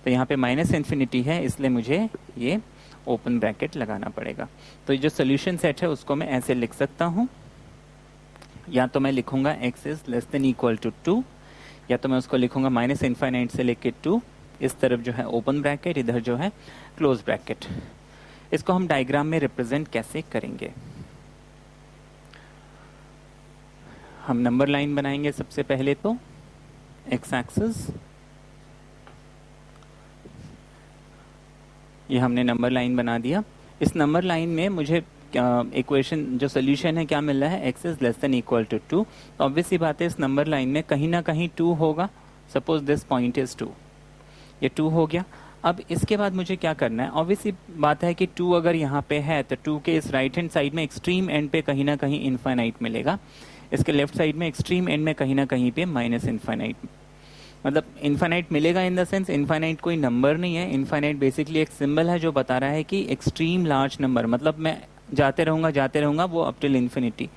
तो यहाँ पे माइनस इन्फिनिटी है, इसलिए मुझे ये ओपन ब्रैकेट लगाना पड़ेगा। तो ये जो सोल्यूशन सेट है उसको मैं ऐसे लिख सकता हूँ, या तो मैं लिखूंगा x is less than equal to 2, या तो मैं उसको लिखूंगा माइनस इनफाइनाइट से लेके 2, इस तरफ जो है ओपन ब्रैकेट, इधर जो है क्लोज ब्रैकेट। इसको हम डायग्राम में रिप्रेजेंट कैसे करेंगे? हम नंबर लाइन बनाएंगे सबसे पहले तो x एक्सिस, ये हमने नंबर लाइन बना दिया। इस नंबर लाइन में मुझे इक्वेशन जो सोल्यूशन है क्या मिल रहा है? x is less than equal to 2। तो ऑब्वियस सी बात है इस नंबर लाइन में कहीं ना कहीं 2 होगा। सपोज दिस पॉइंट इज 2, ये 2 हो गया। अब इसके बाद मुझे क्या करना है? ऑब्वियसली बात है कि 2 अगर यहाँ पे है तो 2 के इस राइट हैंड साइड में एक्सट्रीम एंड पे कहीं ना कहीं इनफाइनाइट मिलेगा, इसके लेफ्ट साइड में एक्सट्रीम एंड में कहीं ना कहीं पे माइनस इनफाइनाइट, मतलब इनफाइनाइट मिलेगा इन द सेंस इनफाइनाइट कोई नंबर नहीं है। इनफाइनाइट बेसिकली एक सिंबल है जो बता रहा है कि एक्सट्रीम लार्ज नंबर, मतलब मैं जाते रहूंगा वो अप टिल इन्फिनिटी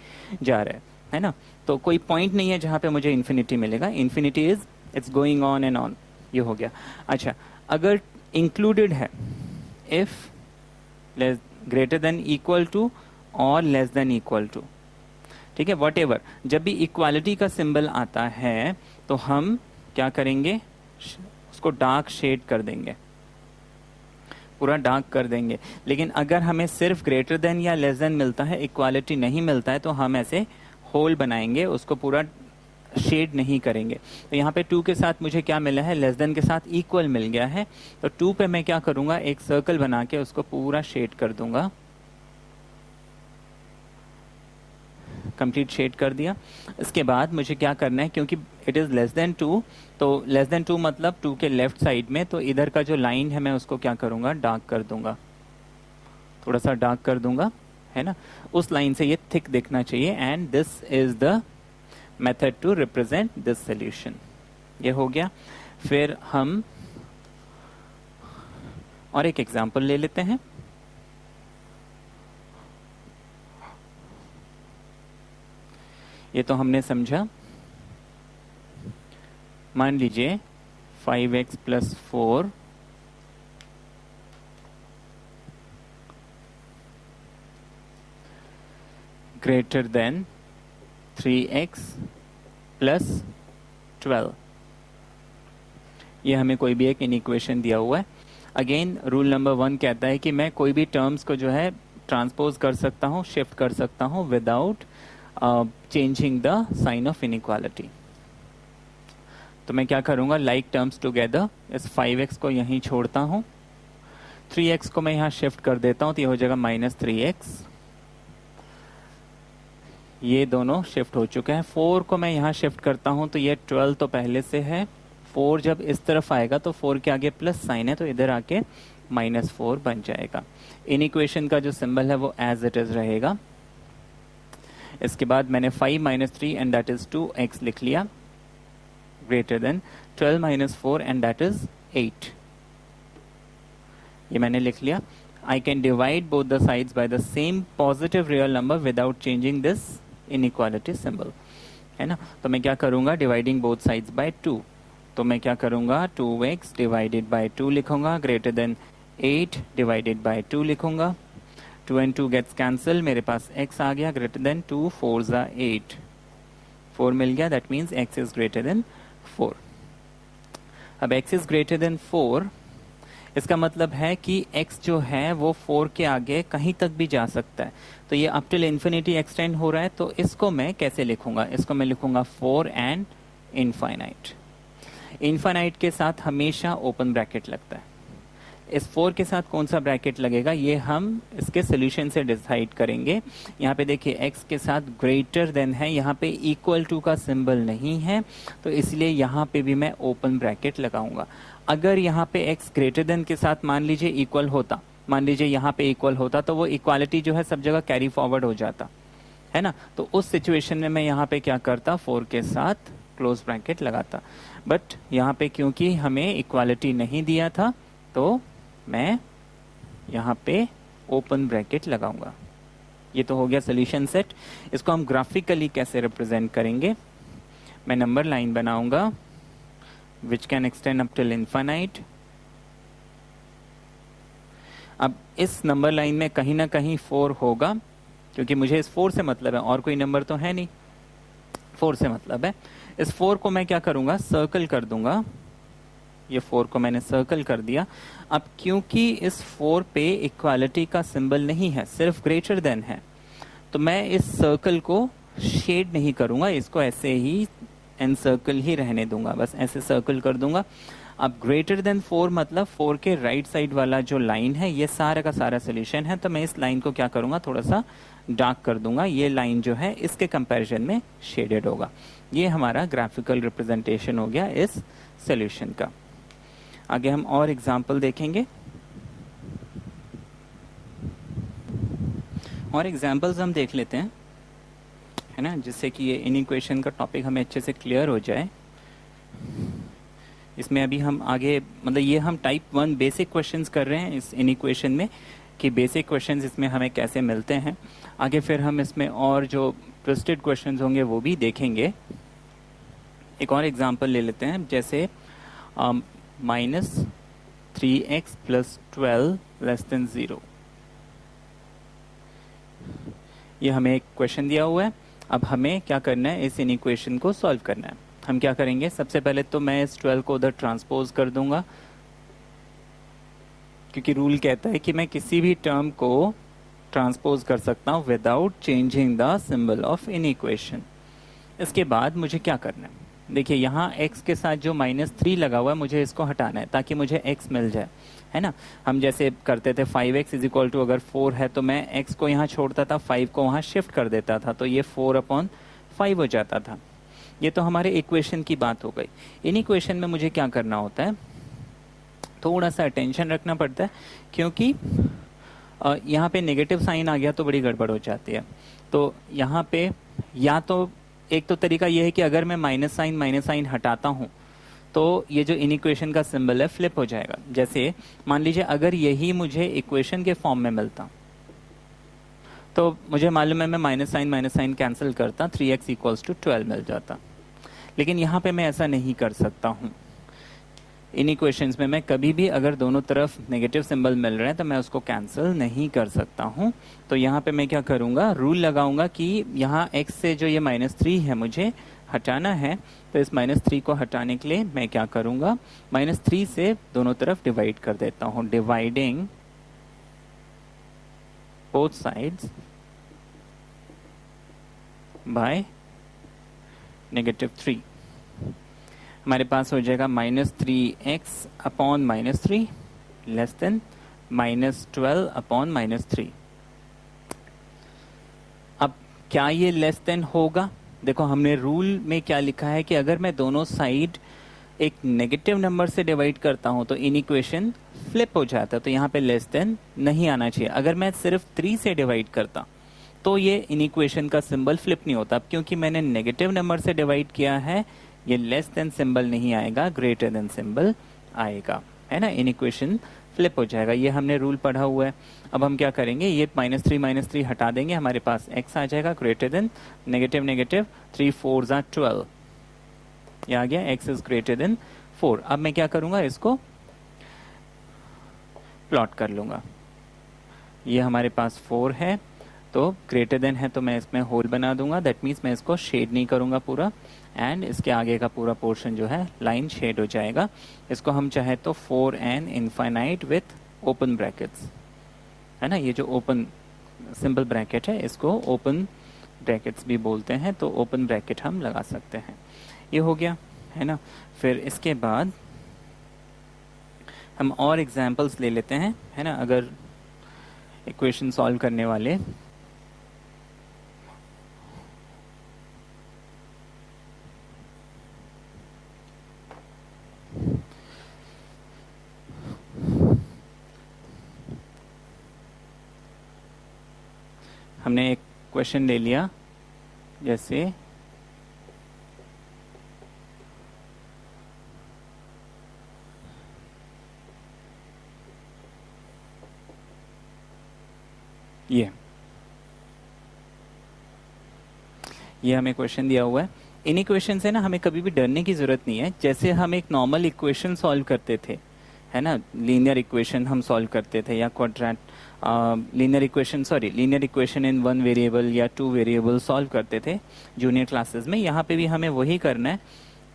जा रहा है ना। तो कोई पॉइंट नहीं है जहां पे मुझे इन्फिनिटी मिलेगा। Infinity is it's going on and on, ये हो गया। अच्छा, अगर इंक्लूडेड है if less greater than equal to और लेस देन इक्वल टू, ठीक है, वट एवर, जब भी इक्वालिटी का सिंबल आता है तो हम क्या करेंगे? उसको डार्क शेड कर देंगे, पूरा डार्क कर देंगे। लेकिन अगर हमें सिर्फ ग्रेटर देन या लेस देन मिलता है, इक्वालिटी नहीं मिलता है, तो हम ऐसे होल बनाएंगे, उसको पूरा शेड नहीं करेंगे। तो यहाँ पे 2 के साथ मुझे क्या मिला है? लेस देन के साथ इक्वल मिल गया है। तो 2 पे मैं क्या करूंगा? एक सर्कल बना के उसको पूरा शेड कर दूंगा, कंप्लीट शेड कर दिया। इसके बाद मुझे क्या करना है? क्योंकि इट इज लेस देन 2, तो लेस देन 2 मतलब 2 के लेफ्ट साइड में, तो इधर का जो लाइन है मैं उसको क्या करूंगा? डार्क कर दूंगा, थोड़ा सा डार्क कर दूंगा, है ना। उस लाइन से ये थिक दिखना चाहिए। And this is the method to represent this solution. ये हो गया। फिर हम और एक एग्जांपल ले लेते हैं। ये तो हमने समझा। मान लीजिए 5x plus 4 greater than 3x plus 12। ये हमें कोई भी एक इनइक्वेशन दिया हुआ है। अगेन रूल नंबर 1 कहता है कि मैं कोई भी टर्म्स को जो है ट्रांसपोज कर सकता हूँ, शिफ्ट कर सकता हूँ without changing the sign of inequality. तो मैं क्या करूंगा? लाइक टर्म्स टुगेदर, इस 5x को यहीं छोड़ता हूं, 3x को मैं यहां शिफ्ट कर देता हूं, तो ये हो जाएगा -3x। ये दोनों शिफ्ट हो चुके हैं। 4 को मैं यहां शिफ्ट करता हूं, तो ये 12 तो पहले से है। 4 जब इस तरफ आएगा तो 4 के आगे प्लस साइन है, तो इधर आके -4 बन जाएगा। इन इक्वेशन का जो सिंबल है वो एज इट इज रहेगा। इसके बाद मैंने 5 - 3 एंड दैट इज 2x लिख लिया, greater than 12 - 4 and that is 8। ये मैंने लिख लिया। I can divide both the sides by the same positive real number without changing this inequality symbol, है ना। तो मैं क्या करूँगा, डिवाइडिंग बोथ साइड्स बाय 2, तो मैं क्या करूँगा 2x डिवाइडेड बाय 2 लिखूंगा, ग्रेटर देन 8 डिवाइडेड बाय 2 लिखूंगा, 2 and 2 गेट्स कैंसिल, मेरे पास x आ गया, ग्रेटर देन 2 4 ज़ा 8, 4 मिल गया, that means x is greater then 4। अब x इज ग्रेटर देन 4, इसका मतलब है कि x जो है वो 4 के आगे कहीं तक भी जा सकता है, तो ये अप टिल इन्फिनिटी एक्सटेंड हो रहा है। तो इसको मैं कैसे लिखूंगा, इसको मैं लिखूंगा 4 एंड इनफाइनाइट। इनफाइनाइट के साथ हमेशा ओपन ब्रैकेट लगता है। इस 4 के साथ कौन सा ब्रैकेट लगेगा ये हम इसके सोल्यूशन से डिसाइड करेंगे। यहाँ पे देखिए x के साथ ग्रेटर देन है, यहाँ पे इक्वल टू का सिंबल नहीं है, तो इसलिए यहाँ पे भी मैं ओपन ब्रैकेट लगाऊंगा। अगर यहाँ पे x ग्रेटर देन के साथ मान लीजिए इक्वल होता, मान लीजिए यहाँ पे इक्वल होता, तो वो इक्वालिटी जो है सब जगह कैरी फॉरवर्ड हो जाता है ना। तो उस सिचुएशन में मैं यहाँ पे क्या करता, 4 के साथ क्लोज ब्रैकेट लगाता। बट यहाँ पे क्योंकि हमें इक्वालिटी नहीं दिया था, तो मैं यहाँ पे ओपन ब्रैकेट लगाऊंगा। ये तो हो गया सोल्यूशन सेट। इसको हम ग्राफिकली कैसे रिप्रेजेंट करेंगे, मैं नंबर लाइन बनाऊंगा which can extend up till infinite. अब इस नंबर लाइन में कहीं ना कहीं 4 होगा, क्योंकि मुझे इस 4 से मतलब है, और कोई नंबर तो है नहीं, 4 से मतलब है। इस 4 को मैं क्या करूंगा, सर्कल कर दूंगा। ये 4 को मैंने सर्कल कर दिया। अब क्योंकि इस 4 पे इक्वालिटी का सिंबल नहीं है, सिर्फ ग्रेटर देन है, तो मैं इस सर्कल को शेड नहीं करूंगा, इसको ऐसे ही एनसर्कल ही रहने दूंगा, बस ऐसे सर्कल कर दूंगा। अब ग्रेटर देन 4 मतलब 4 के राइट साइड वाला जो लाइन है ये सारा का सारा सोल्यूशन है, तो मैं इस लाइन को क्या करूंगा, थोड़ा सा डार्क कर दूंगा। ये लाइन जो है इसके कंपैरिजन में शेडेड होगा। ये हमारा ग्राफिकल रिप्रेजेंटेशन हो गया इस सोल्यूशन का। आगे हम और एग्जाम्पल देखेंगे, और एग्जाम्पल्स हम देख लेते हैं, है ना, जिससे कि ये इनइक्वेशन का टॉपिक हमें अच्छे से क्लियर हो जाए। इसमें अभी हम आगे, मतलब ये हम टाइप 1 बेसिक क्वेश्चंस कर रहे हैं इस इनइक्वेशन में, कि बेसिक क्वेश्चंस इसमें हमें कैसे मिलते हैं। आगे फिर हम इसमें और जो ट्विस्टेड क्वेश्चंस होंगे वो भी देखेंगे। एक और एग्जांपल ले लेते हैं, जैसे -3x + 12 < 0। ये हमें एक क्वेश्चन दिया हुआ है। अब हमें क्या करना है, इस इनइक्वेशन को सॉल्व करना है। हम क्या करेंगे, सबसे पहले तो मैं इस 12 को उधर ट्रांसपोज कर दूंगा, क्योंकि रूल कहता है कि मैं किसी भी टर्म को ट्रांसपोज कर सकता हूं without changing the symbol of inequation. इसके बाद मुझे क्या करना है, देखिए यहाँ x के साथ जो -3 लगा हुआ है, मुझे इसको हटाना है ताकि मुझे x मिल जाए, है ना। हम जैसे करते थे 5x = अगर 4 है तो मैं x को यहाँ छोड़ता था, 5 को वहाँ शिफ्ट कर देता था, तो ये 4/5 हो जाता था। ये तो हमारे इक्वेशन की बात हो गई। इन इक्वेशन में मुझे क्या करना होता है, थोड़ा सा अटेंशन रखना पड़ता है, क्योंकि यहाँ पे नेगेटिव साइन आ गया तो बड़ी गड़बड़ हो जाती है। तो यहाँ पे या तो एक तो तरीका ये है कि अगर मैं माइनस साइन हटाता हूँ तो ये जो इनइक्वेशन का सिंबल है फ्लिप हो जाएगा। जैसे मान लीजिए अगर यही मुझे इक्वेशन के फॉर्म में मिलता तो मुझे मालूम है मैं माइनस साइन कैंसिल करता, 3x = 12 मिल जाता। लेकिन यहाँ पे मैं ऐसा नहीं कर सकता हूँ। इन इक्वेशंस में मैं कभी भी अगर दोनों तरफ नेगेटिव सिंबल मिल रहे हैं तो मैं उसको कैंसिल नहीं कर सकता हूँ। तो यहाँ पे मैं क्या करूँगा, रूल लगाऊंगा कि यहाँ x से जो ये -3 है मुझे हटाना है, तो इस -3 को हटाने के लिए मैं क्या करूँगा, -3 से दोनों तरफ डिवाइड कर देता हूँ। डिवाइडिंग बोथ साइड्स बाय -3, हमारे पास हो जाएगा -3x upon -3 less than -12 upon -3। अब क्या ये लेस देन होगा, देखो हमने रूल में क्या लिखा है कि अगर मैं दोनों साइड एक नेगेटिव नंबर से डिवाइड करता हूं तो इन इक्वेशन फ्लिप हो जाता है, तो यहाँ पे लेस देन नहीं आना चाहिए। अगर मैं सिर्फ 3 से डिवाइड करता तो ये इन इक्वेशन का सिंबल फ्लिप नहीं होता। क्योंकि मैंने नेगेटिव नंबर से डिवाइड किया है, ये लेस देन सिंबल नहीं आएगा, ग्रेटर देन सिंबल आएगा, है ना। इन इक्वेशन फ्लिप हो जाएगा। ये हमने रूल पढ़ा हुआ है। अब हम क्या करेंगे, ये -3 हटा देंगे, हमारे पास x आ जाएगा ग्रेटर देन नेगेटिव नेगेटिव 3 4 12, ये आ गया x इज ग्रेटर देन 4। अब मैं क्या करूंगा, इसको प्लॉट कर लूंगा। ये हमारे पास 4 है, तो ग्रेटर देन है तो मैं इसमें होल बना दूंगा, दैट मीन्स मैं इसको शेड नहीं करूंगा पूरा, एंड इसके आगे का पूरा पोर्शन जो है लाइन शेड हो जाएगा। इसको हम चाहे तो 4n infinite with open brackets, है ना, ये जो ओपन सिंपल ब्रैकेट है इसको ओपन ब्रैकेट्स भी बोलते हैं, तो ओपन ब्रैकेट हम लगा सकते हैं। ये हो गया, है ना। फिर इसके बाद हम और एग्जाम्पल्स ले लेते हैं, है ना। अगर इक्वेशन सॉल्व करने वाले हमने एक क्वेश्चन ले लिया, जैसे ये हमें क्वेश्चन दिया हुआ है। इन इक्वेशन से ना हमें कभी भी डरने की जरूरत नहीं है। जैसे हम एक नॉर्मल इक्वेशन सॉल्व करते थे, है ना, लीनियर इक्वेशन हम सॉल्व करते थे, या quadrant linear equation in 1 variable या 2 वेरिएबल सॉल्व करते थे जूनियर क्लासेस में। यहाँ पे भी हमें वही करना है,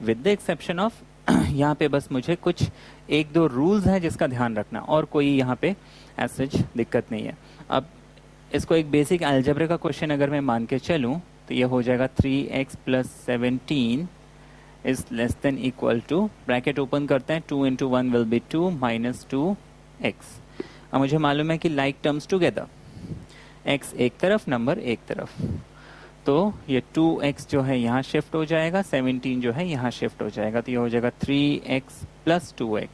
विद द एक्सेप्शन ऑफ यहाँ पे बस मुझे कुछ 1-2 रूल्स हैं जिसका ध्यान रखना, और कोई यहाँ पे एज सच दिक्कत नहीं है। अब इसको एक बेसिक अलजेब्रा का क्वेश्चन अगर मैं मान के चलूँ तो ये हो जाएगा 3x + 17 is less than equal to, bracket open करते हैं, 2 × 1 विल बी 2 -2x। अब मुझे मालूम है कि लाइक टर्म्स टुगेदर, x एक तरफ, नंबर एक तरफ, तो ये 2x जो है यहाँ शिफ्ट हो जाएगा, 17 जो है यहाँ शिफ्ट हो जाएगा, तो ये हो जाएगा 3x + 2x।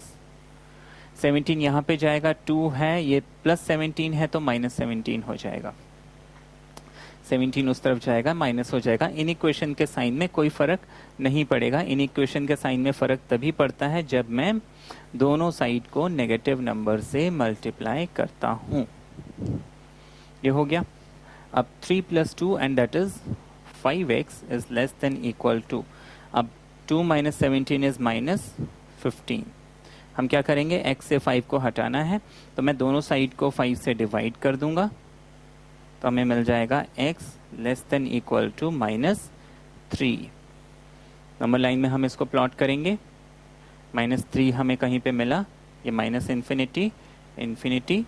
17 यहाँ पे जाएगा, 2 है, ये +17 है तो -17 हो जाएगा, 17 उस तरफ जाएगा, माइनस हो जाएगा। इन इक्वेशन के साइन में कोई फर्क नहीं पड़ेगा। इन इक्वेशन के साइन में फर्क तभी पड़ता है जब मैं दोनों साइड को नेगेटिव नंबर से मल्टीप्लाई करता हूं। ये हो गया। अब 3 + 2 and that is 5x is less than equal to, अब 2 - 17 इज -15। हम क्या करेंगे, x से 5 को हटाना है, तो मैं दोनों साइड को 5 से डिवाइड कर दूंगा, तो हमें मिल जाएगा x less than equal to -3। Number line में हम इसको प्लॉट करेंगे, -3 हमें कहीं पे मिला, ये -∞, इन्फिनिटी।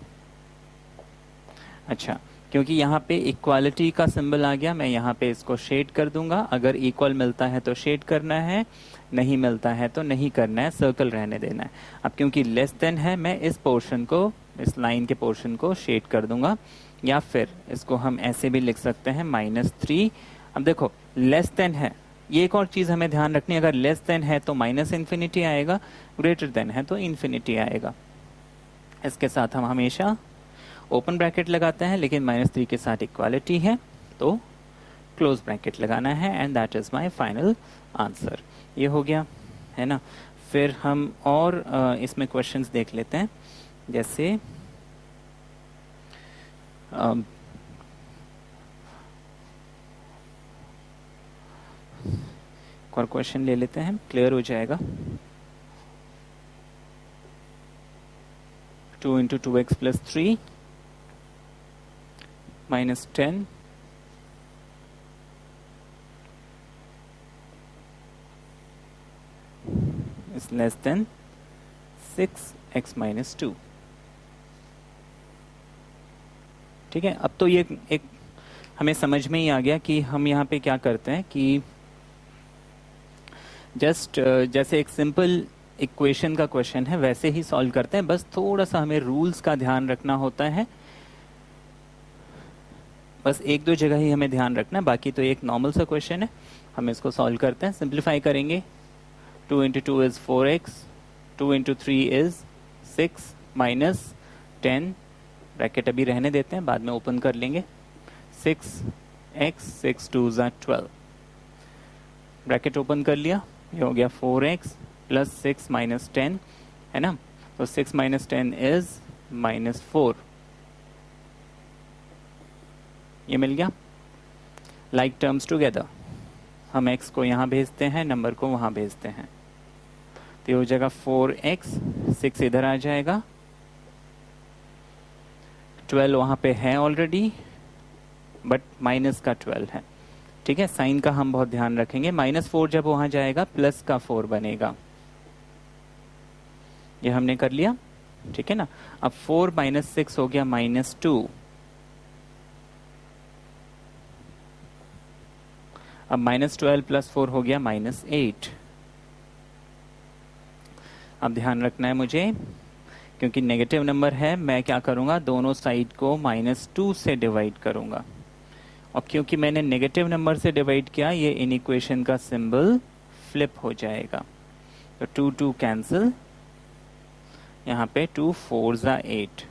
अच्छा, क्योंकि यहाँ पे इक्वालिटी का सिंबल आ गया, मैं यहाँ पे इसको शेड कर दूंगा। अगर इक्वल मिलता है तो शेड करना है, नहीं मिलता है तो नहीं करना है, सर्कल रहने देना है। अब क्योंकि लेस देन है, मैं इस पोर्शन को, इस लाइन के पोर्शन को शेड कर दूंगा, या फिर इसको हम ऐसे भी लिख सकते हैं -3। अब देखो लेस देन है, ये एक और चीज हमें ध्यान रखनी है, अगर लेस देन है तो -∞ आएगा, ग्रेटर देन है तो इन्फिनिटी आएगा। इसके साथ हम हमेशा ओपन ब्रैकेट लगाते हैं, लेकिन -3 के साथ इक्वालिटी है तो क्लोज ब्रैकेट लगाना है, and that is my final answer. ये हो गया, है ना। फिर हम और इसमें क्वेश्चंस देख लेते हैं, जैसे और क्वेश्चन ले लेते हैं, क्लियर हो जाएगा। 2 × 2x + 3 -10 is less than 6x - 2। ठीक है, अब तो ये एक हमें समझ में ही आ गया कि हम यहाँ पे क्या करते हैं कि जस्ट जैसे एक सिंपल इक्वेशन का क्वेश्चन है वैसे ही सॉल्व करते हैं, बस थोड़ा सा हमें रूल्स का ध्यान रखना होता है। बस 1-2 जगह ही हमें ध्यान रखना है, बाकी तो एक नॉर्मल सा क्वेश्चन है। हम इसको सॉल्व करते हैं, सिंप्लीफाई करेंगे। 2 × 2 इज 4x, 2 × 3 इज 6 -10, ब्रैकेट अभी रहने देते हैं, बाद में ओपन कर लेंगे। 6x, 6 × 2 = 12, ब्रैकेट ओपन कर लिया, ये हो गया 4x + 6 - 10, है ना। तो 6 माइनस 10 इज -4, ये मिल गया। लाइक टर्म्स टुगेदर, हम x को यहाँ भेजते हैं, नंबर को वहाँ भेजते हैं, तो ये हो जाएगा 4x, 6 इधर आ जाएगा, 12 वहाँ पे है ऑलरेडी, बट माइनस का 12 है। ठीक है, साइन का हम बहुत ध्यान रखेंगे। -4 जब वहाँ जाएगा प्लस का 4 बनेगा, ये हमने कर लिया। ठीक है ना, अब 4 - 6 हो गया -2, अब -12 + 4 हो गया -8। अब ध्यान रखना है मुझे, क्योंकि नेगेटिव नंबर है, मैं क्या करूंगा, दोनों साइड को -2 से डिवाइड करूंगा, और क्योंकि मैंने नेगेटिव नंबर से डिवाइड किया, ये इन इक्वेशन का सिंबल फ्लिप हो जाएगा। तो 2 2 कैंसिल, यहाँ पे 2 4 = 8,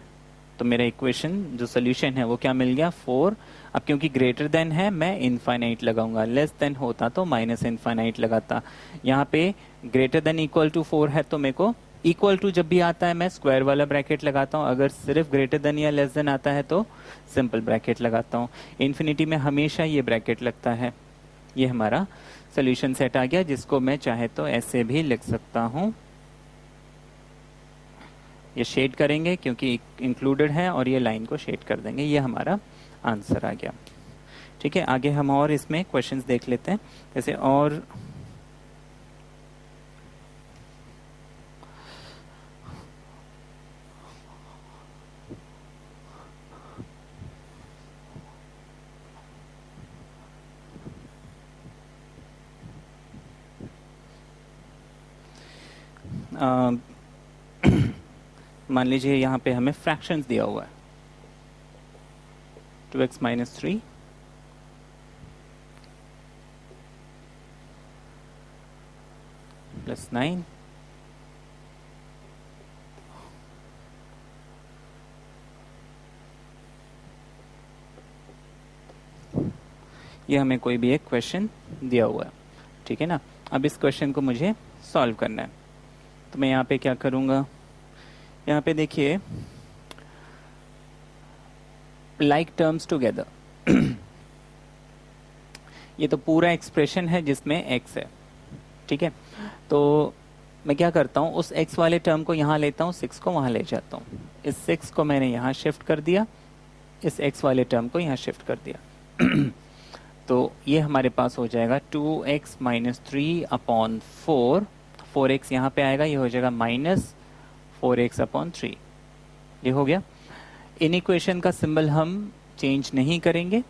तो मेरा इक्वेशन जो सोल्यूशन है वो क्या मिल गया, 4। अब क्योंकि ग्रेटर देन है, मैं इनफाइनाइट लगाऊंगा, लेस देन होता तो माइनस इनफाइनाइट लगाता। यहाँ पे ग्रेटर देन इक्वल टू 4 है, तो मेरे को इक्वल टू जब भी आता है मैं स्क्वायर वाला ब्रैकेट लगाता हूँ, अगर सिर्फ ग्रेटर देन या लेस देन आता है तो सिंपल ब्रैकेट लगाता हूँ। इन्फिनिटी में हमेशा ये ब्रैकेट लगता है। ये हमारा सोल्यूशन सेट आ गया, जिसको मैं चाहे तो ऐसे भी लिख सकता हूँ। ये शेड करेंगे क्योंकि इंक्लूडेड है, और ये लाइन को शेड कर देंगे, ये हमारा आंसर आ गया। ठीक है, आगे हम और इसमें क्वेश्चंस देख लेते हैं। जैसे और मान लीजिए यहाँ पे हमें फ्रैक्शंस दिया हुआ है, 2x - 3 + 9 ये हमें कोई भी एक क्वेश्चन दिया हुआ है। ठीक है ना, अब इस क्वेश्चन को मुझे सॉल्व करना है, तो मैं यहाँ पे क्या करूँगा, यहाँ पे देखिए लाइक टर्म्स टुगेदर, ये तो पूरा एक्सप्रेशन है जिसमें x है। ठीक है, तो मैं क्या करता हूँ, उस x वाले टर्म को यहाँ लेता हूँ, 6 को वहाँ ले जाता हूँ, इस 6 को मैंने यहाँ शिफ्ट कर दिया, इस x वाले टर्म को यहाँ शिफ्ट कर दिया। तो ये हमारे पास हो जाएगा 2x - 3/4, 4x यहाँ पे आएगा, ये हो जाएगा -4x/3, ये हो गया। इन इक्वेशन का सिंबल हम चेंज नहीं करेंगे,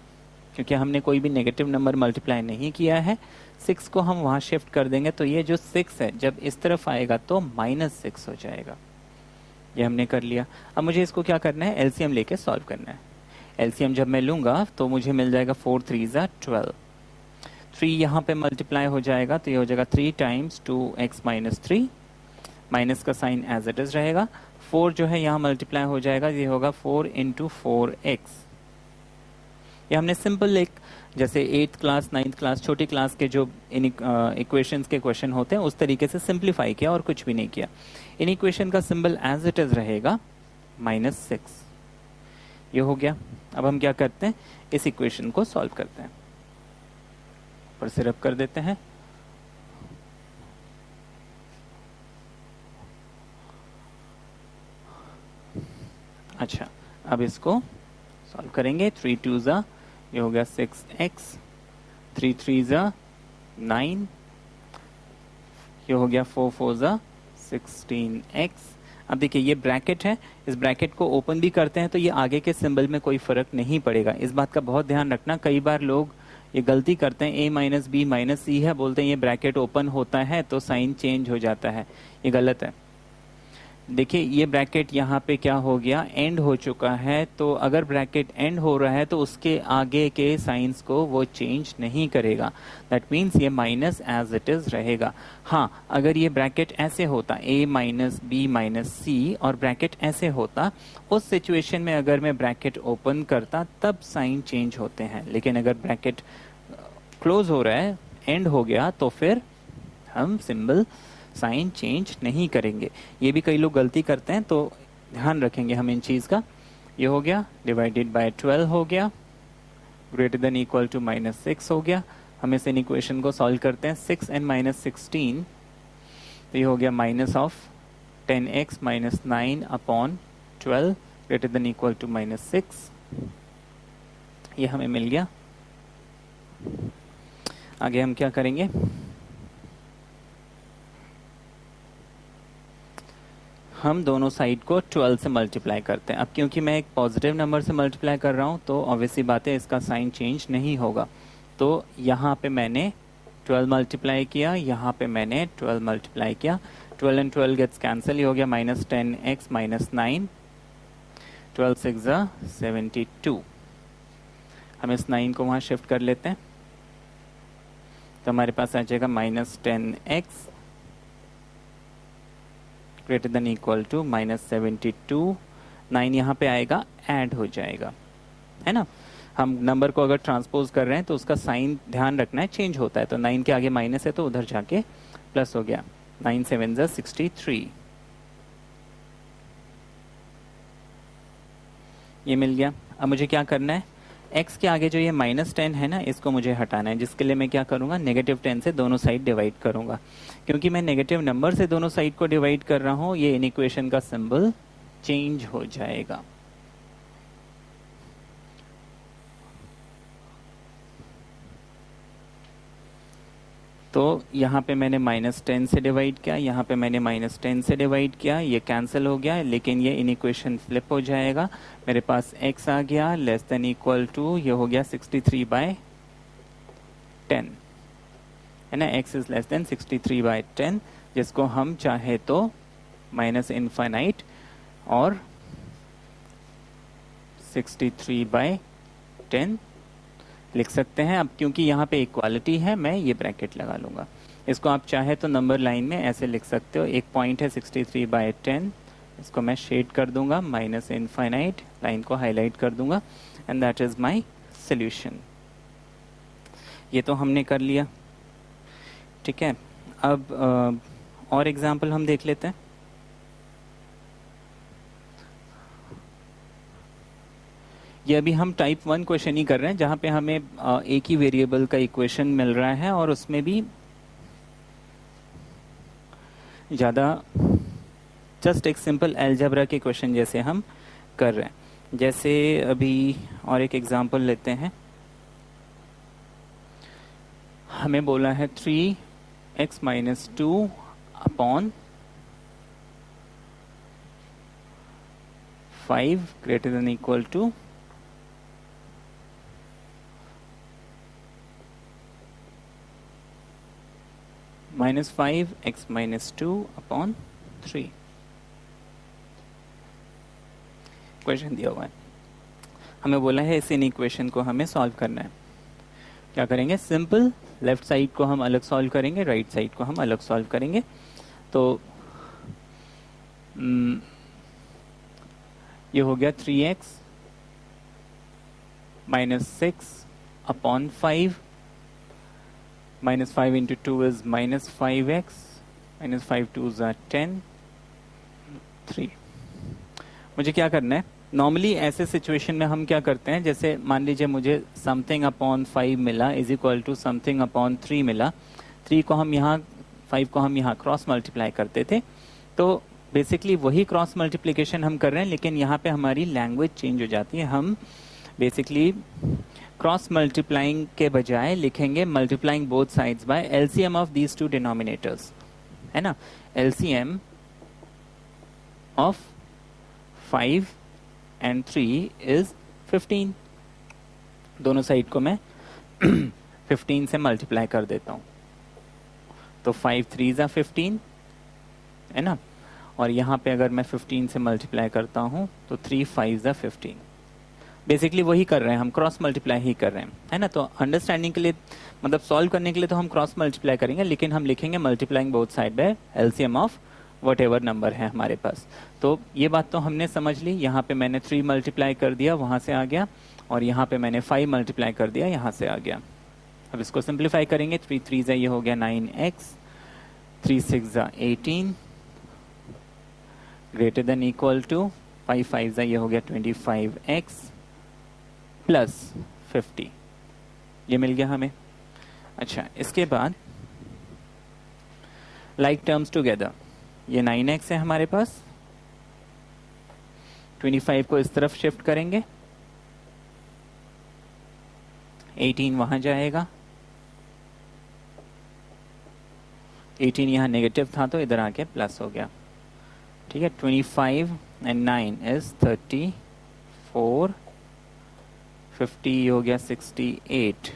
क्योंकि हमने कोई भी नेगेटिव नंबर मल्टीप्लाई नहीं किया है। 6 को हम वहाँ शिफ्ट कर देंगे, तो ये जो 6 है जब इस तरफ आएगा तो -6 हो जाएगा। ये हमने कर लिया। अब मुझे इसको क्या करना है, एलसीएम लेके सॉल्व करना है। एलसीएम जब मैं लूंगा तो मुझे मिल जाएगा 4 3 = 12, 3 यहाँ पे मल्टीप्लाई हो जाएगा, तो ये हो जाएगा 3 × 2x - 3, माइनस का साइन एज इट इज रहेगा। 4 जो है यहाँ मल्टीप्लाई हो जाएगा, ये होगा 4 × 4x। ये हमने सिंपल एक, जैसे 8th क्लास 9th क्लास छोटी क्लास के जो इन इक्वेशंस के क्वेश्चन होते हैं उस तरीके से सिंप्लीफाई किया और कुछ भी नहीं किया। इन इक्वेशन का सिंबल एज इट इज रहेगा -6, ये हो गया। अब हम क्या करते हैं, इस इक्वेशन को सॉल्व करते हैं, ऊपर से रब कर देते हैं। अच्छा, अब इसको सॉल्व करेंगे। 3 2 ज़ा, ये हो गया 6x, 3 3 ज़ा 9, ये हो गया 4 4 ज़ा 16x। अब देखिए ये ब्रैकेट है, इस ब्रैकेट को ओपन भी करते हैं तो ये आगे के सिंबल में कोई फर्क नहीं पड़ेगा। इस बात का बहुत ध्यान रखना, कई बार लोग ये गलती करते हैं, a - b - c है, बोलते हैं ये ब्रैकेट ओपन होता है तो साइन चेंज हो जाता है, ये गलत है। देखिए ये ब्रैकेट यहाँ पे क्या हो गया, एंड हो चुका है, तो अगर ब्रैकेट एंड हो रहा है तो उसके आगे के साइंस को वो चेंज नहीं करेगा। दैट मीन्स ये माइनस एज इट इज रहेगा। हाँ, अगर ये ब्रैकेट ऐसे होता a - b - c और ब्रैकेट ऐसे होता, उस सिचुएशन में अगर मैं ब्रैकेट ओपन करता तब साइन चेंज होते हैं, लेकिन अगर ब्रैकेट क्लोज हो रहा है, एंड हो गया, तो फिर हम सिंबल साइन चेंज नहीं करेंगे। ये भी कई लोग गलती करते हैं, तो ध्यान रखेंगे हम इन चीज़ का। ये हो गया, डिवाइडेड बाय 12 हो गया, ग्रेटर देन इक्वल टू -6 हो गया। हम इस इक्वेशन को सॉल्व करते हैं, 6 and -16, तो ये हो गया minus of 10x - 9 upon 12 greater than equal to -6, ये हमें मिल गया। आगे हम क्या करेंगे, हम दोनों साइड को 12 से मल्टीप्लाई करते हैं। अब क्योंकि मैं एक पॉजिटिव नंबर से मल्टीप्लाई कर रहा हूँ, तो ऑब्वियसली बात है इसका साइन चेंज नहीं होगा। तो यहाँ पे मैंने 12 मल्टीप्लाई किया, यहाँ पे मैंने 12 मल्टीप्लाई किया, 12 and 12 गेट्स कैंसिल, ये हो गया -10x - 9, 12 × 6 = 72। हम इस 9 को वहाँ शिफ्ट कर लेते हैं, तो हमारे पास आ जाएगा -10x greater than equal to -72। 9 यहाँ पे आएगा, ऐड हो जाएगा, है ना। हम नंबर को अगर ट्रांसपोज कर रहे हैं तो उसका साइन ध्यान रखना है, चेंज होता है। तो 9 के आगे माइनस है तो उधर जाके प्लस हो गया, 9 × 7 = 63, ये मिल गया। अब मुझे क्या करना है, x के आगे जो ये -10 है ना, इसको मुझे हटाना है, जिसके लिए मैं क्या करूंगा, -10 से दोनों साइड डिवाइड करूंगा। क्योंकि मैं नेगेटिव नंबर से दोनों साइड को डिवाइड कर रहा हूं, ये इक्वेशन का सिंबल चेंज हो जाएगा। तो यहाँ पे मैंने -10 से डिवाइड किया, यहाँ पे मैंने -10 से डिवाइड किया, ये कैंसिल हो गया, लेकिन ये इक्वेशन फ्लिप हो जाएगा। मेरे पास x आ गया लेस देन इक्वल टू, ये हो गया 63/10, है ना। x इज लेस देन 63/10, जिसको हम चाहे तो -∞ और 63/10 लिख सकते हैं। अब क्योंकि यहाँ पे इक्वालिटी है, मैं ये ब्रैकेट लगा लूंगा। इसको आप चाहे तो नंबर लाइन में ऐसे लिख सकते हो, एक पॉइंट है 63/10, इसको मैं शेड कर दूंगा, -∞, लाइन को हाईलाइट कर दूंगा, and that is my solution. ये तो हमने कर लिया, ठीक है। अब और एग्जाम्पल हम देख लेते हैं। ये अभी हम टाइप 1 क्वेश्चन ही कर रहे हैं, जहाँ पे हमें एक ही वेरिएबल का इक्वेशन मिल रहा है, और उसमें भी ज़्यादा जस्ट एक सिंपल अलजेब्रा के क्वेश्चन जैसे हम कर रहे हैं। जैसे अभी और एक एग्जांपल लेते हैं, हमें बोला है 3x - 2 upon 5 greater than equal to -5x - 2 upon 3। Question दिया हुआ है, हमें बोला है इस इक्वेशन को हमें सॉल्व करना है। क्या करेंगे, सिंपल लेफ्ट साइड को हम अलग सॉल्व करेंगे, राइट साइड को हम अलग सॉल्व करेंगे। तो ये हो गया 3x - 6 अपॉन 5, -5 × 2 is -5x, -5 × 2 = 10, 3। मुझे क्या करना है, नॉर्मली ऐसे सिचुएशन में हम क्या करते हैं, जैसे मान लीजिए मुझे समथिंग अपॉन 5 मिला is equal to something upon 3 मिला, 3 को हम यहाँ, 5 को हम यहाँ क्रॉस मल्टीप्लाई करते थे। तो बेसिकली वही क्रॉस मल्टीप्लिकेशन हम कर रहे हैं, लेकिन यहाँ पे हमारी लैंग्वेज चेंज हो जाती है। हम बेसिकली क्रॉस मल्टीप्लाइंग के बजाय लिखेंगे multiplying both sides by LCM of these two denominators, है ना। LCM of 5 and 3 is 15। दोनों साइड को मैं 15 से मल्टीप्लाई कर देता हूँ, तो 5 3 = 15, है ना। और यहाँ पे अगर मैं 15 से मल्टीप्लाई करता हूँ तो 3 5 = 15। बेसिकली वही कर रहे हैं हम, क्रॉस मल्टीप्लाई ही कर रहे हैं, है ना। तो अंडरस्टैंडिंग के लिए, मतलब सॉल्व करने के लिए तो हम क्रॉस मल्टीप्लाई करेंगे, लेकिन हम लिखेंगे multiplying both side by LCM of what ever number है हमारे पास। तो ये बात तो हमने समझ ली। यहाँ पे मैंने 3 मल्टीप्लाई कर दिया, वहाँ से आ गया, और यहाँ पे मैंने 5 मल्टीप्लाई कर दिया, यहाँ से आ गया। अब इसको सिंप्लीफाई करेंगे, 3 3 ये हो गया 9x, 3 6 18 greater than equal to 5 5 ये हो गया 25x प्लस 50, ये मिल गया हमें। अच्छा, इसके बाद लाइक टर्म्स टुगेदर, ये 9x है हमारे पास, 25 को इस तरफ शिफ्ट करेंगे, 18 वहां जाएगा, 18 यहाँ नेगेटिव था तो इधर आके प्लस हो गया। ठीक है, 25 एंड 9 इज 34, 50 हो गया 68।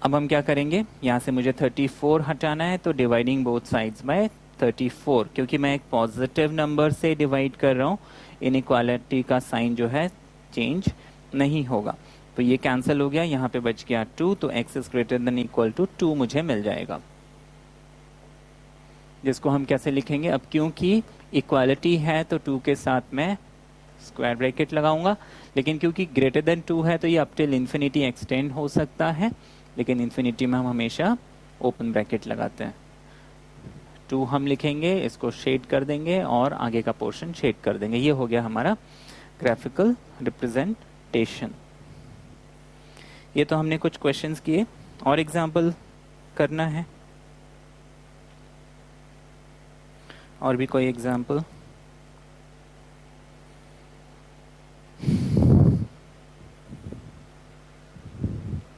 अब हम क्या करेंगे, यहाँ से मुझे 34 हटाना है तो डिवाइडिंग बोथ साइड्स बाय 34, क्योंकि मैं एक पॉजिटिव नंबर से डिवाइड कर रहा हूँ, इनइक्वालिटी का साइन जो है चेंज नहीं होगा, तो ये कैंसिल हो गया, यहाँ पे बच गया 2, तो x is greater than equal to 2 मुझे मिल जाएगा, जिसको हम कैसे लिखेंगे। अब क्योंकि इक्वालिटी है तो 2 के साथ मैं स्क्वायर ब्रैकेट लगाऊंगा, लेकिन क्योंकि ग्रेटर देन 2 है तो ये अप टिल इन्फिनिटी एक्सटेंड हो सकता है, लेकिन इन्फिनिटी में हम हमेशा ओपन ब्रैकेट लगाते हैं। 2 हम लिखेंगे, इसको शेड कर देंगे और आगे का पोर्शन शेड कर देंगे। ये हो गया हमारा ग्राफिकल रिप्रेजेंटेशन। ये तो हमने कुछ क्वेश्चंस किए, और एग्जाम्पल करना है, और भी कोई एग्जाम्पल?